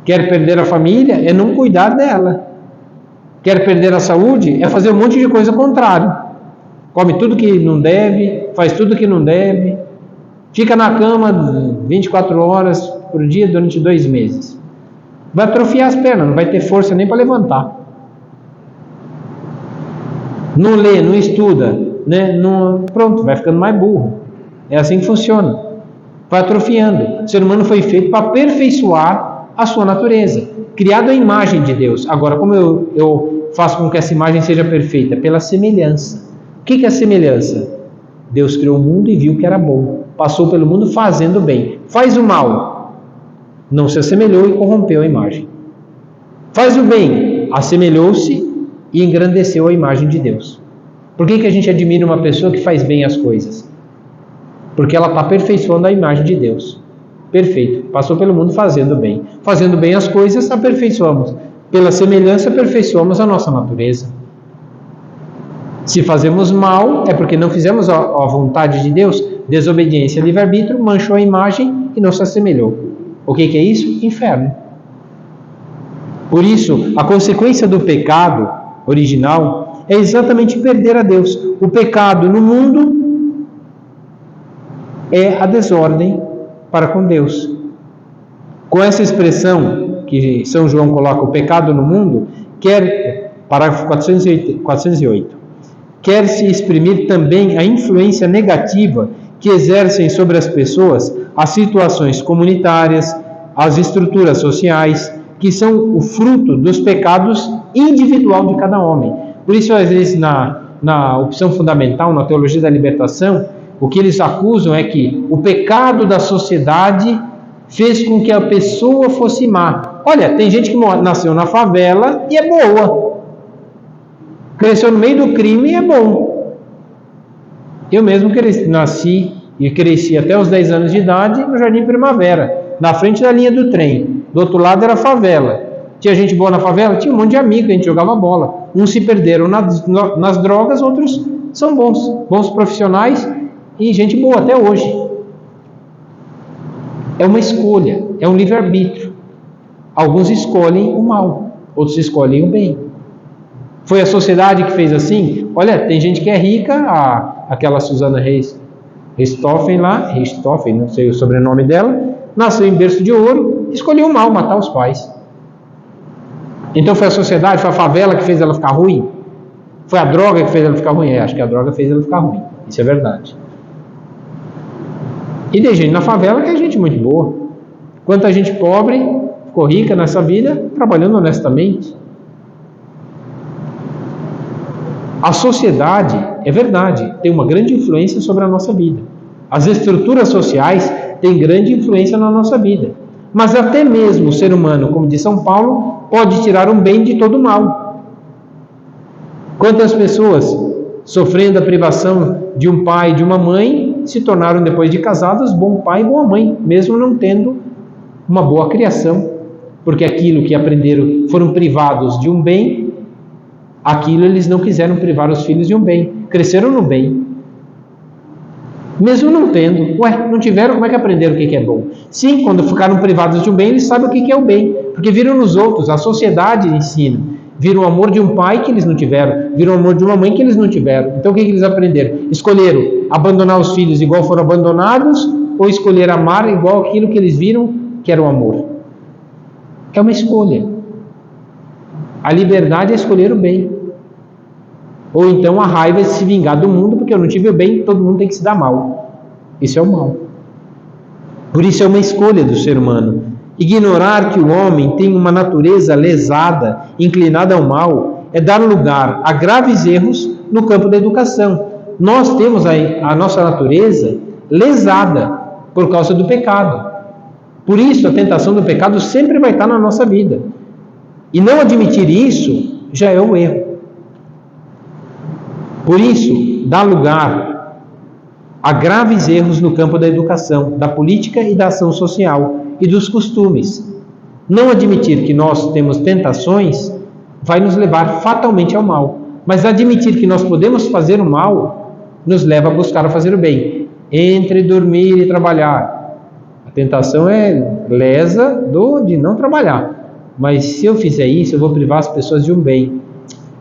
Quer perder a família, é não cuidar dela. Quer perder a saúde, é fazer um monte de coisa contrária. Come tudo que não deve, faz tudo que não deve, fica na cama 24 horas por dia durante 2 meses. Vai atrofiar as pernas, não vai ter força nem para levantar. Não lê, não estuda, pronto, vai ficando mais burro. É assim que funciona. Vai atrofiando. O ser humano foi feito para aperfeiçoar a sua natureza, criado à imagem de Deus. Agora, como eu faço com que essa imagem seja perfeita? Pela semelhança. O que é a semelhança? Deus criou o mundo e viu que era bom. Passou pelo mundo fazendo bem. Faz o mal, não se assemelhou e corrompeu a imagem. Faz o bem, assemelhou-se e engrandeceu a imagem de Deus. Por que a gente admira uma pessoa que faz bem as coisas? Porque ela está aperfeiçoando a imagem de Deus. Perfeito. Passou pelo mundo fazendo bem. Fazendo bem as coisas, aperfeiçoamos. Pela semelhança, aperfeiçoamos a nossa natureza. Se fazemos mal, é porque não fizemos a vontade de Deus. Desobediência, livre-arbítrio, manchou a imagem e não se assemelhou. O que é isso? Inferno. Por isso, a consequência do pecado original é exatamente perder a Deus. O pecado no mundo é a desordem para com Deus. Com essa expressão que São João coloca, o pecado no mundo, parágrafo 408, quer se exprimir também a influência negativa que exercem sobre as pessoas as situações comunitárias, as estruturas sociais, que são o fruto dos pecados individual de cada homem. Por isso, às vezes, na opção fundamental, na teologia da libertação, o que eles acusam é que o pecado da sociedade fez com que a pessoa fosse má. Olha, tem gente que nasceu na favela e é boa. Cresceu no meio do crime e é bom. Eu mesmo nasci e cresci até os 10 anos de idade no Jardim Primavera, na frente da linha do trem. Do outro lado era a favela. Tinha gente boa na favela? Tinha um monte de amigos, a gente jogava bola. Uns se perderam nas drogas, outros são bons profissionais e gente boa até hoje. É uma escolha, é um livre-arbítrio. Alguns escolhem o mal, outros escolhem o bem. Foi a sociedade que fez assim? Olha, tem gente que é rica, aquela Susana Richthofen lá, não sei o sobrenome dela, nasceu em berço de ouro, escolheu o mal, matar os pais. Então foi a sociedade, foi a favela que fez ela ficar ruim? Foi a droga que fez ela ficar ruim? Acho que a droga fez ela ficar ruim. Isso é verdade. E tem gente na favela que é gente muito boa. Quanta gente pobre ficou rica nessa vida trabalhando honestamente. A sociedade, é verdade, tem uma grande influência sobre a nossa vida. As estruturas sociais têm grande influência na nossa vida. Mas até mesmo o ser humano, como diz São Paulo, pode tirar um bem de todo o mal. Quantas pessoas, sofrendo a privação de um pai e de uma mãe, se tornaram, depois de casadas, bom pai e boa mãe, mesmo não tendo uma boa criação. Porque aquilo que aprenderam, foram privados de um bem, aquilo eles não quiseram privar os filhos de um bem. Cresceram no bem. Mesmo não tendo. Não tiveram, como é que aprenderam o que é bom? Sim, quando ficaram privados de um bem, eles sabem o que é o bem. Porque viram nos outros, a sociedade ensina. Viram o amor de um pai que eles não tiveram. Viram o amor de uma mãe que eles não tiveram. Então o que eles aprenderam? Escolheram abandonar os filhos igual foram abandonados, ou escolher amar igual aquilo que eles viram que era o amor. É uma escolha. A liberdade é escolher o bem. Ou então a raiva é se vingar do mundo, porque eu não tive o bem, todo mundo tem que se dar mal. Isso é o mal. Por isso é uma escolha do ser humano. Ignorar que o homem tem uma natureza lesada, inclinada ao mal, é dar lugar a graves erros no campo da educação. Nós temos a nossa natureza lesada por causa do pecado. Por isso a tentação do pecado sempre vai estar na nossa vida. E não admitir isso já é o erro. Por isso, dá lugar a graves erros no campo da educação, da política e da ação social e dos costumes. Não admitir que nós temos tentações vai nos levar fatalmente ao mal. Mas admitir que nós podemos fazer o mal nos leva a buscar fazer o bem. Entre dormir e trabalhar. A tentação é lesa de não trabalhar. Mas se eu fizer isso, eu vou privar as pessoas de um bem.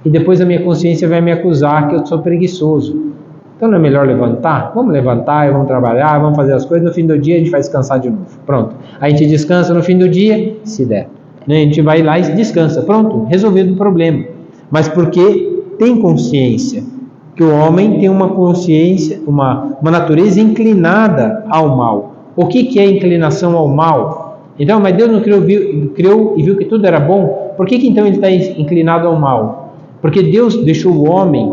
E depois a minha consciência vai me acusar que eu sou preguiçoso. Então não é melhor levantar? Vamos levantar, vamos trabalhar, vamos fazer as coisas. No fim do dia a gente vai descansar de novo. Pronto. A gente descansa no fim do dia, se der. A gente vai lá e descansa. Pronto, resolvido o problema. Mas porque tem consciência. Que o homem tem uma consciência, uma natureza inclinada ao mal. O que é inclinação ao mal? Então, mas Deus não criou e viu que tudo era bom. Por que então ele está inclinado ao mal? Porque Deus deixou o homem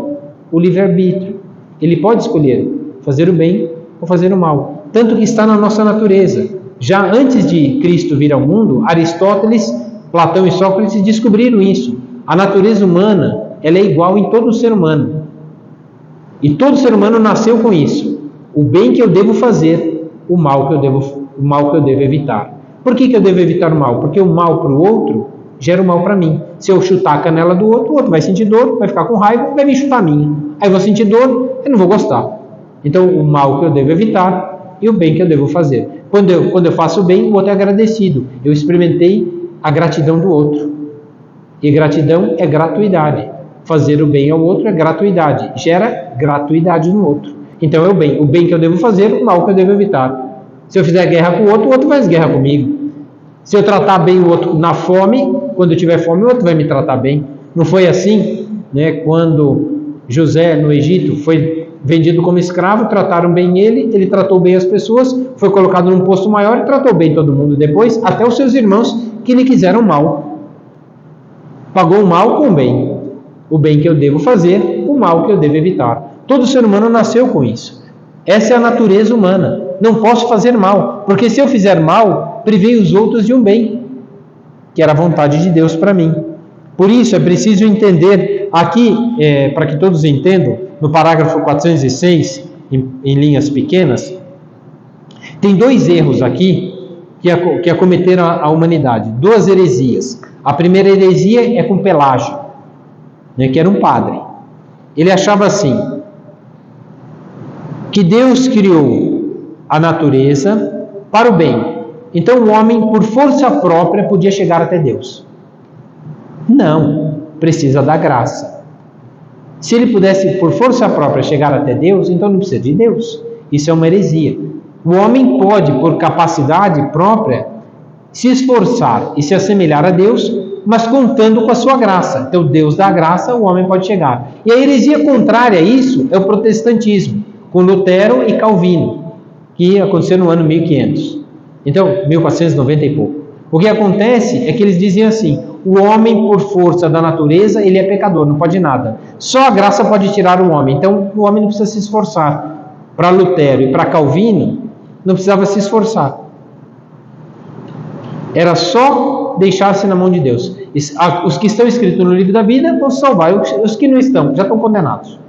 o livre-arbítrio. Ele pode escolher fazer o bem ou fazer o mal. Tanto que está na nossa natureza. Já antes de Cristo vir ao mundo, Aristóteles, Platão e Sócrates descobriram isso. A natureza humana, ela é igual em todo ser humano. E todo ser humano nasceu com isso. O bem que eu devo fazer, o mal que eu devo evitar. Por que eu devo evitar o mal? Porque o mal para o outro gera o mal para mim. Se eu chutar a canela do outro, o outro vai sentir dor, vai ficar com raiva, vai vir chutar a minha. Aí eu vou sentir dor, eu não vou gostar. Então, o mal que eu devo evitar e o bem que eu devo fazer. Quando eu faço o bem, o outro é agradecido. Eu experimentei a gratidão do outro. E gratidão é gratuidade. Fazer o bem ao outro é gratuidade. Gera gratuidade no outro. Então, é o bem. O bem que eu devo fazer, o mal que eu devo evitar. Se eu fizer guerra com o outro faz guerra comigo. Se eu tratar bem o outro na fome, quando eu tiver fome, o outro vai me tratar bem. Não foi assim, né? Quando José, no Egito, foi vendido como escravo, trataram bem ele tratou bem as pessoas, foi colocado num posto maior e tratou bem todo mundo depois, até os seus irmãos que lhe quiseram mal. Pagou o mal com o bem. O bem que eu devo fazer, o mal que eu devo evitar. Todo ser humano nasceu com isso. Essa é a natureza humana. Não posso fazer mal, porque se eu fizer mal, privei os outros de um bem, que era a vontade de Deus para mim. Por isso é preciso entender, aqui, para que todos entendam, no parágrafo 406, em linhas pequenas, tem dois erros aqui que acometeram a humanidade, duas heresias. A primeira heresia é com Pelágio, né, que era um padre. Ele achava assim, que Deus criou a natureza para o bem. Então o homem, por força própria, podia chegar até Deus. Não, precisa da graça. Se ele pudesse, por força própria, chegar até Deus, então não precisa de Deus. Isso é uma heresia. O homem pode, por capacidade própria, se esforçar e se assemelhar a Deus, mas contando com a sua graça. Então, Deus dá graça, o homem pode chegar. E a heresia contrária a isso é o protestantismo, com Lutero e Calvino, que aconteceu no ano 1500. Então, 1490 e pouco. O que acontece é que eles diziam assim: o homem, por força da natureza, ele é pecador, não pode nada. Só a graça pode tirar o homem. Então, o homem não precisa se esforçar. Para Lutero e para Calvino, não precisava se esforçar. Era só deixar-se na mão de Deus. Os que estão escritos no livro da vida vão se salvar. Os que não estão, já estão condenados.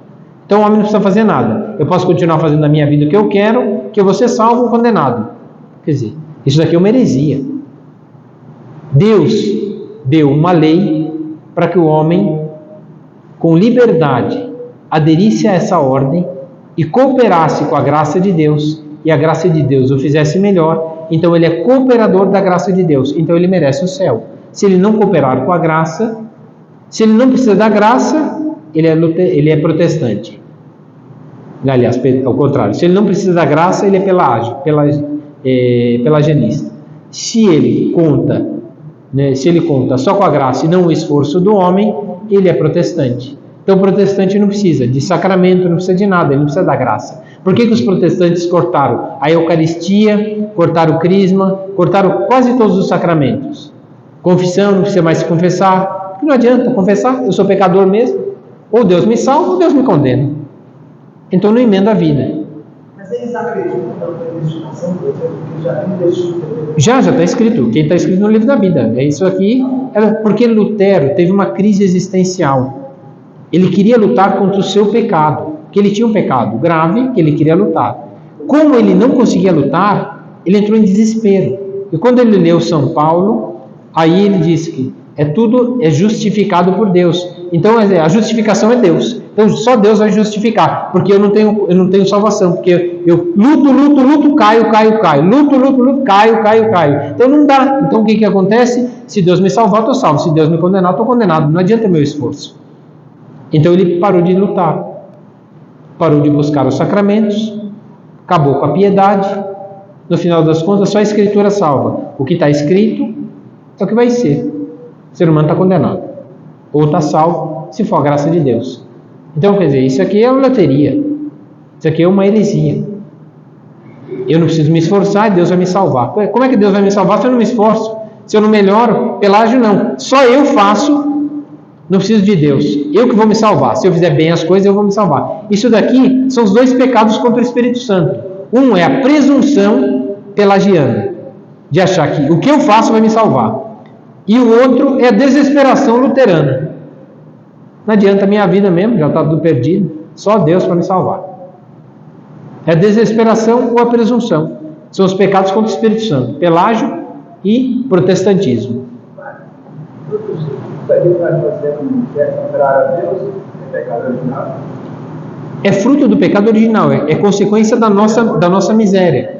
Então, o homem não precisa fazer nada. Eu posso continuar fazendo na minha vida o que eu quero, que eu vou ser salvo ou condenado. Quer dizer, isso daqui é uma heresia. Deus deu uma lei para que o homem, com liberdade, aderisse a essa ordem e cooperasse com a graça de Deus, e a graça de Deus o fizesse melhor. Então ele é cooperador da graça de Deus, então ele merece o céu. Se ele não cooperar com a graça, se ele não precisa da graça, ele é protestante. Aliás, ao contrário, se ele não precisa da graça, ele é pelagianista. Se ele conta só com a graça e não o esforço do homem, ele é protestante. Então o protestante não precisa de sacramento, não precisa de nada, ele não precisa da graça. Por que os protestantes cortaram a Eucaristia, cortaram o Crisma, cortaram quase todos os sacramentos? Confissão, não precisa mais se confessar. Porque não adianta confessar, eu sou pecador mesmo. Ou Deus me salva ou Deus me condena. Então não emenda a vida. Mas eles acreditam na predestinação de Deus, porque já tem destino. Já está escrito, quem está escrito no livro da vida. É isso aqui, porque Lutero teve uma crise existencial. Ele queria lutar contra o seu pecado, que ele tinha um pecado grave que ele queria lutar. Como ele não conseguia lutar, ele entrou em desespero. E quando ele leu São Paulo, aí ele disse que tudo é justificado por Deus. Então a justificação é Deus. Então só Deus vai justificar, porque eu não tenho salvação, porque eu luto, caio, luto, caio. Então não dá. Então o que acontece? Se Deus me salvar, eu estou salvo. Se Deus me condenar, eu estou condenado. Não adianta meu esforço. Então ele parou de lutar, parou de buscar os sacramentos, acabou com a piedade. No final das contas, só a Escritura salva. O que está escrito é o que vai ser. O ser humano está condenado, ou está salvo, se for a graça de Deus. Então, quer dizer, isso aqui é uma loteria, isso aqui é uma heresia. Eu não preciso me esforçar, Deus vai me salvar. Como é que Deus vai me salvar se eu não me esforço? Se eu não melhoro? Pelágio não, só eu faço. Não preciso de Deus, eu que vou me salvar. Se eu fizer bem as coisas, eu vou me salvar. Isso daqui são os dois pecados contra o Espírito Santo. Um é a presunção pelagiana, de achar que o que eu faço vai me salvar. E o outro é a desesperação luterana. Não adianta a minha vida mesmo, já está tudo perdido. Só Deus para me salvar. É a desesperação ou a presunção. São os pecados contra o Espírito Santo. Pelágio e protestantismo. É fruto do pecado original, é consequência da nossa miséria.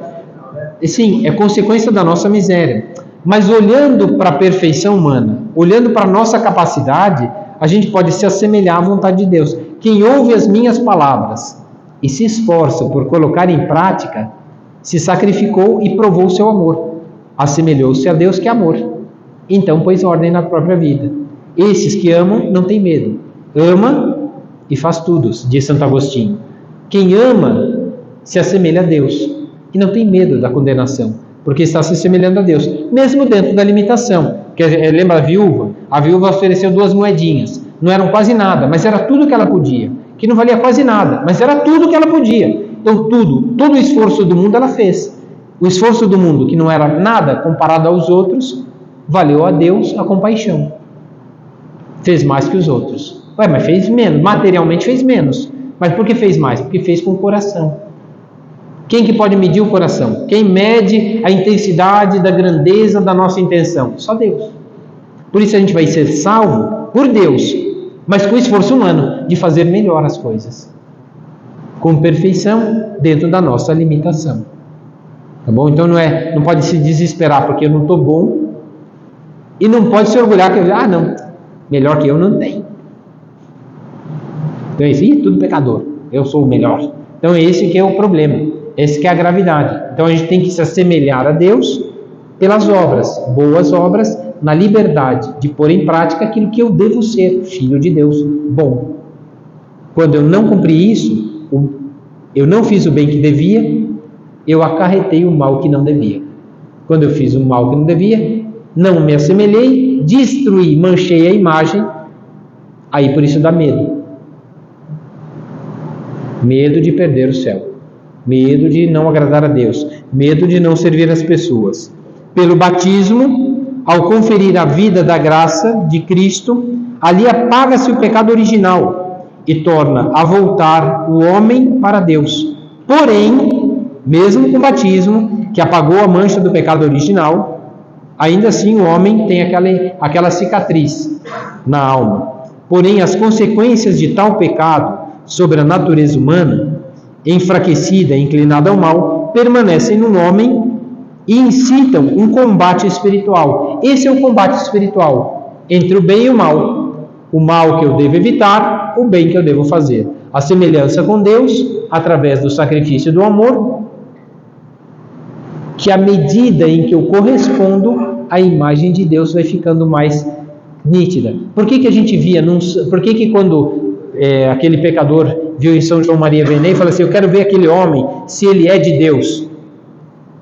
Sim, é consequência da nossa miséria. Mas olhando para a perfeição humana, olhando para a nossa capacidade, a gente pode se assemelhar à vontade de Deus. Quem ouve as minhas palavras e se esforça por colocar em prática, se sacrificou e provou o seu amor. Assemelhou-se a Deus que é amor. Então pôs ordem na própria vida. Esses que amam não têm medo. Ama e faz tudo, diz Santo Agostinho. Quem ama se assemelha a Deus e não tem medo da condenação, porque está se assemelhando a Deus, mesmo dentro da limitação. Lembra a viúva? A viúva ofereceu 2 moedinhas. Não eram quase nada, mas era tudo que ela podia. Que não valia quase nada, mas era tudo que ela podia. Então todo o esforço do mundo ela fez. O esforço do mundo, que não era nada comparado aos outros, valeu a Deus a compaixão. Fez mais que os outros. Mas fez menos, materialmente fez menos. Mas por que fez mais? Porque fez com o coração. Quem que pode medir o coração? Quem mede a intensidade da grandeza da nossa intenção? Só Deus. Por isso a gente vai ser salvo por Deus, mas com esforço humano de fazer melhor as coisas. Com perfeição dentro da nossa limitação. Tá bom? Então não pode se desesperar porque eu não estou bom. E não pode se orgulhar que não, melhor que eu não tem. Então tudo pecador, eu sou o melhor. Então esse que é o problema, esse que é a gravidade. Então a gente tem que se assemelhar a Deus pelas obras, boas obras, na liberdade de pôr em prática aquilo que eu devo ser, filho de Deus bom. Quando eu não cumpri isso, eu não fiz o bem que devia, eu acarretei o mal que não devia. Quando eu fiz o mal que não devia, não me assemelhei, destruí, manchei a imagem, aí por isso dá medo. Medo de perder o céu, medo de não agradar a Deus, medo de não servir as pessoas. Pelo batismo, ao conferir a vida da graça de Cristo, ali apaga-se o pecado original e torna a voltar o homem para Deus. Porém, mesmo com o batismo, que apagou a mancha do pecado original, ainda assim o homem tem aquela cicatriz na alma. Porém, as consequências de tal pecado sobre a natureza humana, enfraquecida e inclinada ao mal, permanecem no homem e incitam um combate espiritual. Esse é o combate espiritual entre o bem e o mal. O mal que eu devo evitar, o bem que eu devo fazer. A semelhança com Deus, através do sacrifício do amor, que à medida em que eu correspondo, a imagem de Deus vai ficando mais nítida. Por que a gente via, por que quando aquele pecador viu em São João Maria Vianney e falou assim, eu quero ver aquele homem, se ele é de Deus.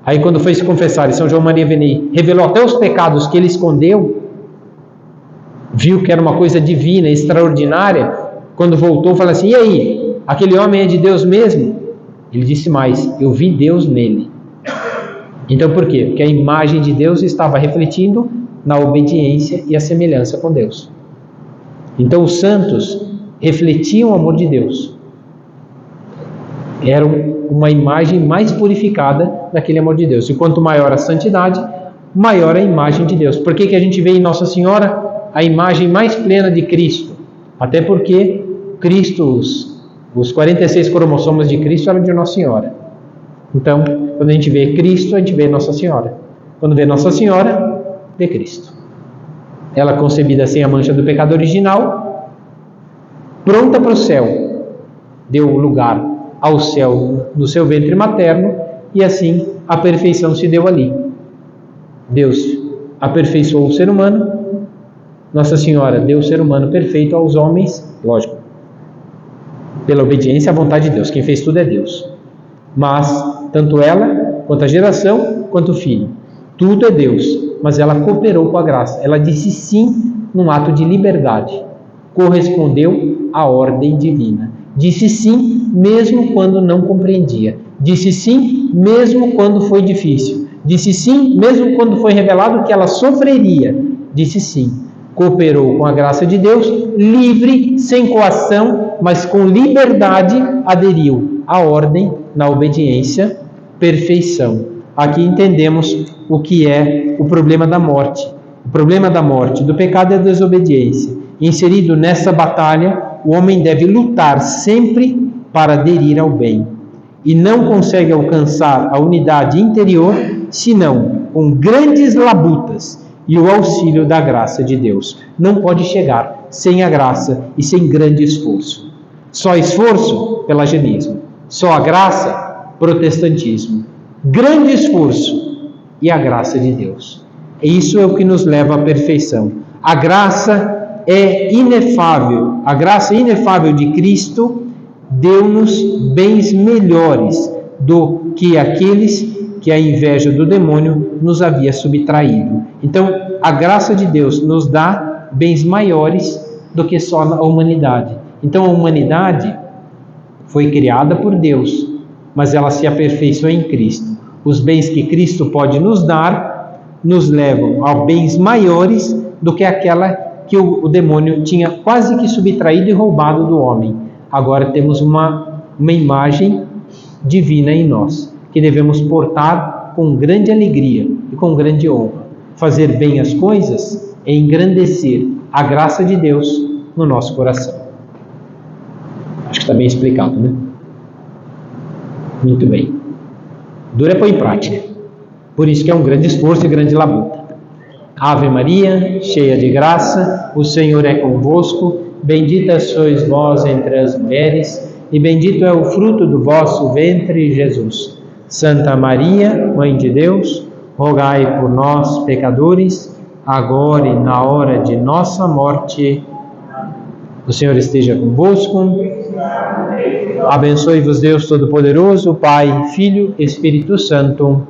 Aí quando foi se confessar, São João Maria Vianney revelou até os pecados que ele escondeu, viu que era uma coisa divina, extraordinária. Quando voltou, falou assim, e aí, aquele homem é de Deus mesmo? Ele disse mais, eu vi Deus nele. Então por quê? Porque a imagem de Deus estava refletindo na obediência e a semelhança com Deus. Então os santos refletiam o amor de Deus. Eram uma imagem mais purificada daquele amor de Deus. E quanto maior a santidade, maior a imagem de Deus. Por que a gente vê em Nossa Senhora a imagem mais plena de Cristo? Até porque Cristo, os 46 cromossomos de Cristo eram de Nossa Senhora. Então, quando a gente vê Cristo, a gente vê Nossa Senhora. Quando vê Nossa Senhora, vê Cristo. Ela concebida sem a mancha do pecado original, pronta para o céu, deu lugar ao céu no seu ventre materno, e assim a perfeição se deu ali. Deus aperfeiçoou o ser humano, Nossa Senhora deu o ser humano perfeito aos homens, lógico, pela obediência à vontade de Deus. Quem fez tudo é Deus. Mas tanto ela, quanto a geração, quanto o filho, tudo é Deus, mas ela cooperou com a graça. Ela disse sim num ato de liberdade, correspondeu à ordem divina. Disse sim mesmo quando não compreendia. Disse sim mesmo quando foi difícil. Disse sim mesmo quando foi revelado que ela sofreria. Disse sim. Cooperou com a graça de Deus, livre, sem coação, mas com liberdade aderiu à ordem, na obediência, perfeição. Aqui entendemos o que é o problema da morte. O problema da morte, do pecado, é a desobediência. Inserido nessa batalha, o homem deve lutar sempre para aderir ao bem. E não consegue alcançar a unidade interior, senão com grandes labutas e o auxílio da graça de Deus. Não pode chegar sem a graça e sem grande esforço. Só esforço, pelagianismo. Só a graça, protestantismo. Grande esforço e a graça de Deus. Isso é o que nos leva à perfeição. A graça é inefável. A graça inefável de Cristo deu-nos bens melhores do que aqueles que a inveja do demônio nos havia subtraído. Então, a graça de Deus nos dá bens maiores do que só a humanidade. Então, a humanidade foi criada por Deus, mas ela se aperfeiçoou em Cristo. Os bens que Cristo pode nos dar nos levam a bens maiores do que aquela que o demônio tinha quase que subtraído e roubado do homem. Agora temos uma imagem divina em nós, que devemos portar com grande alegria e com grande honra. Fazer bem as coisas é engrandecer a graça de Deus no nosso coração. Acho que está bem explicado, né? Muito bem. Dura é pôr em prática. Por isso que é um grande esforço e grande labuta. Ave Maria, cheia de graça, o Senhor é convosco. Bendita sois vós entre as mulheres, e bendito é o fruto do vosso ventre, Jesus. Santa Maria, Mãe de Deus, rogai por nós, pecadores, agora e na hora de nossa morte. O Senhor esteja convosco. Abençoe-vos Deus Todo-Poderoso, Pai, Filho e Espírito Santo.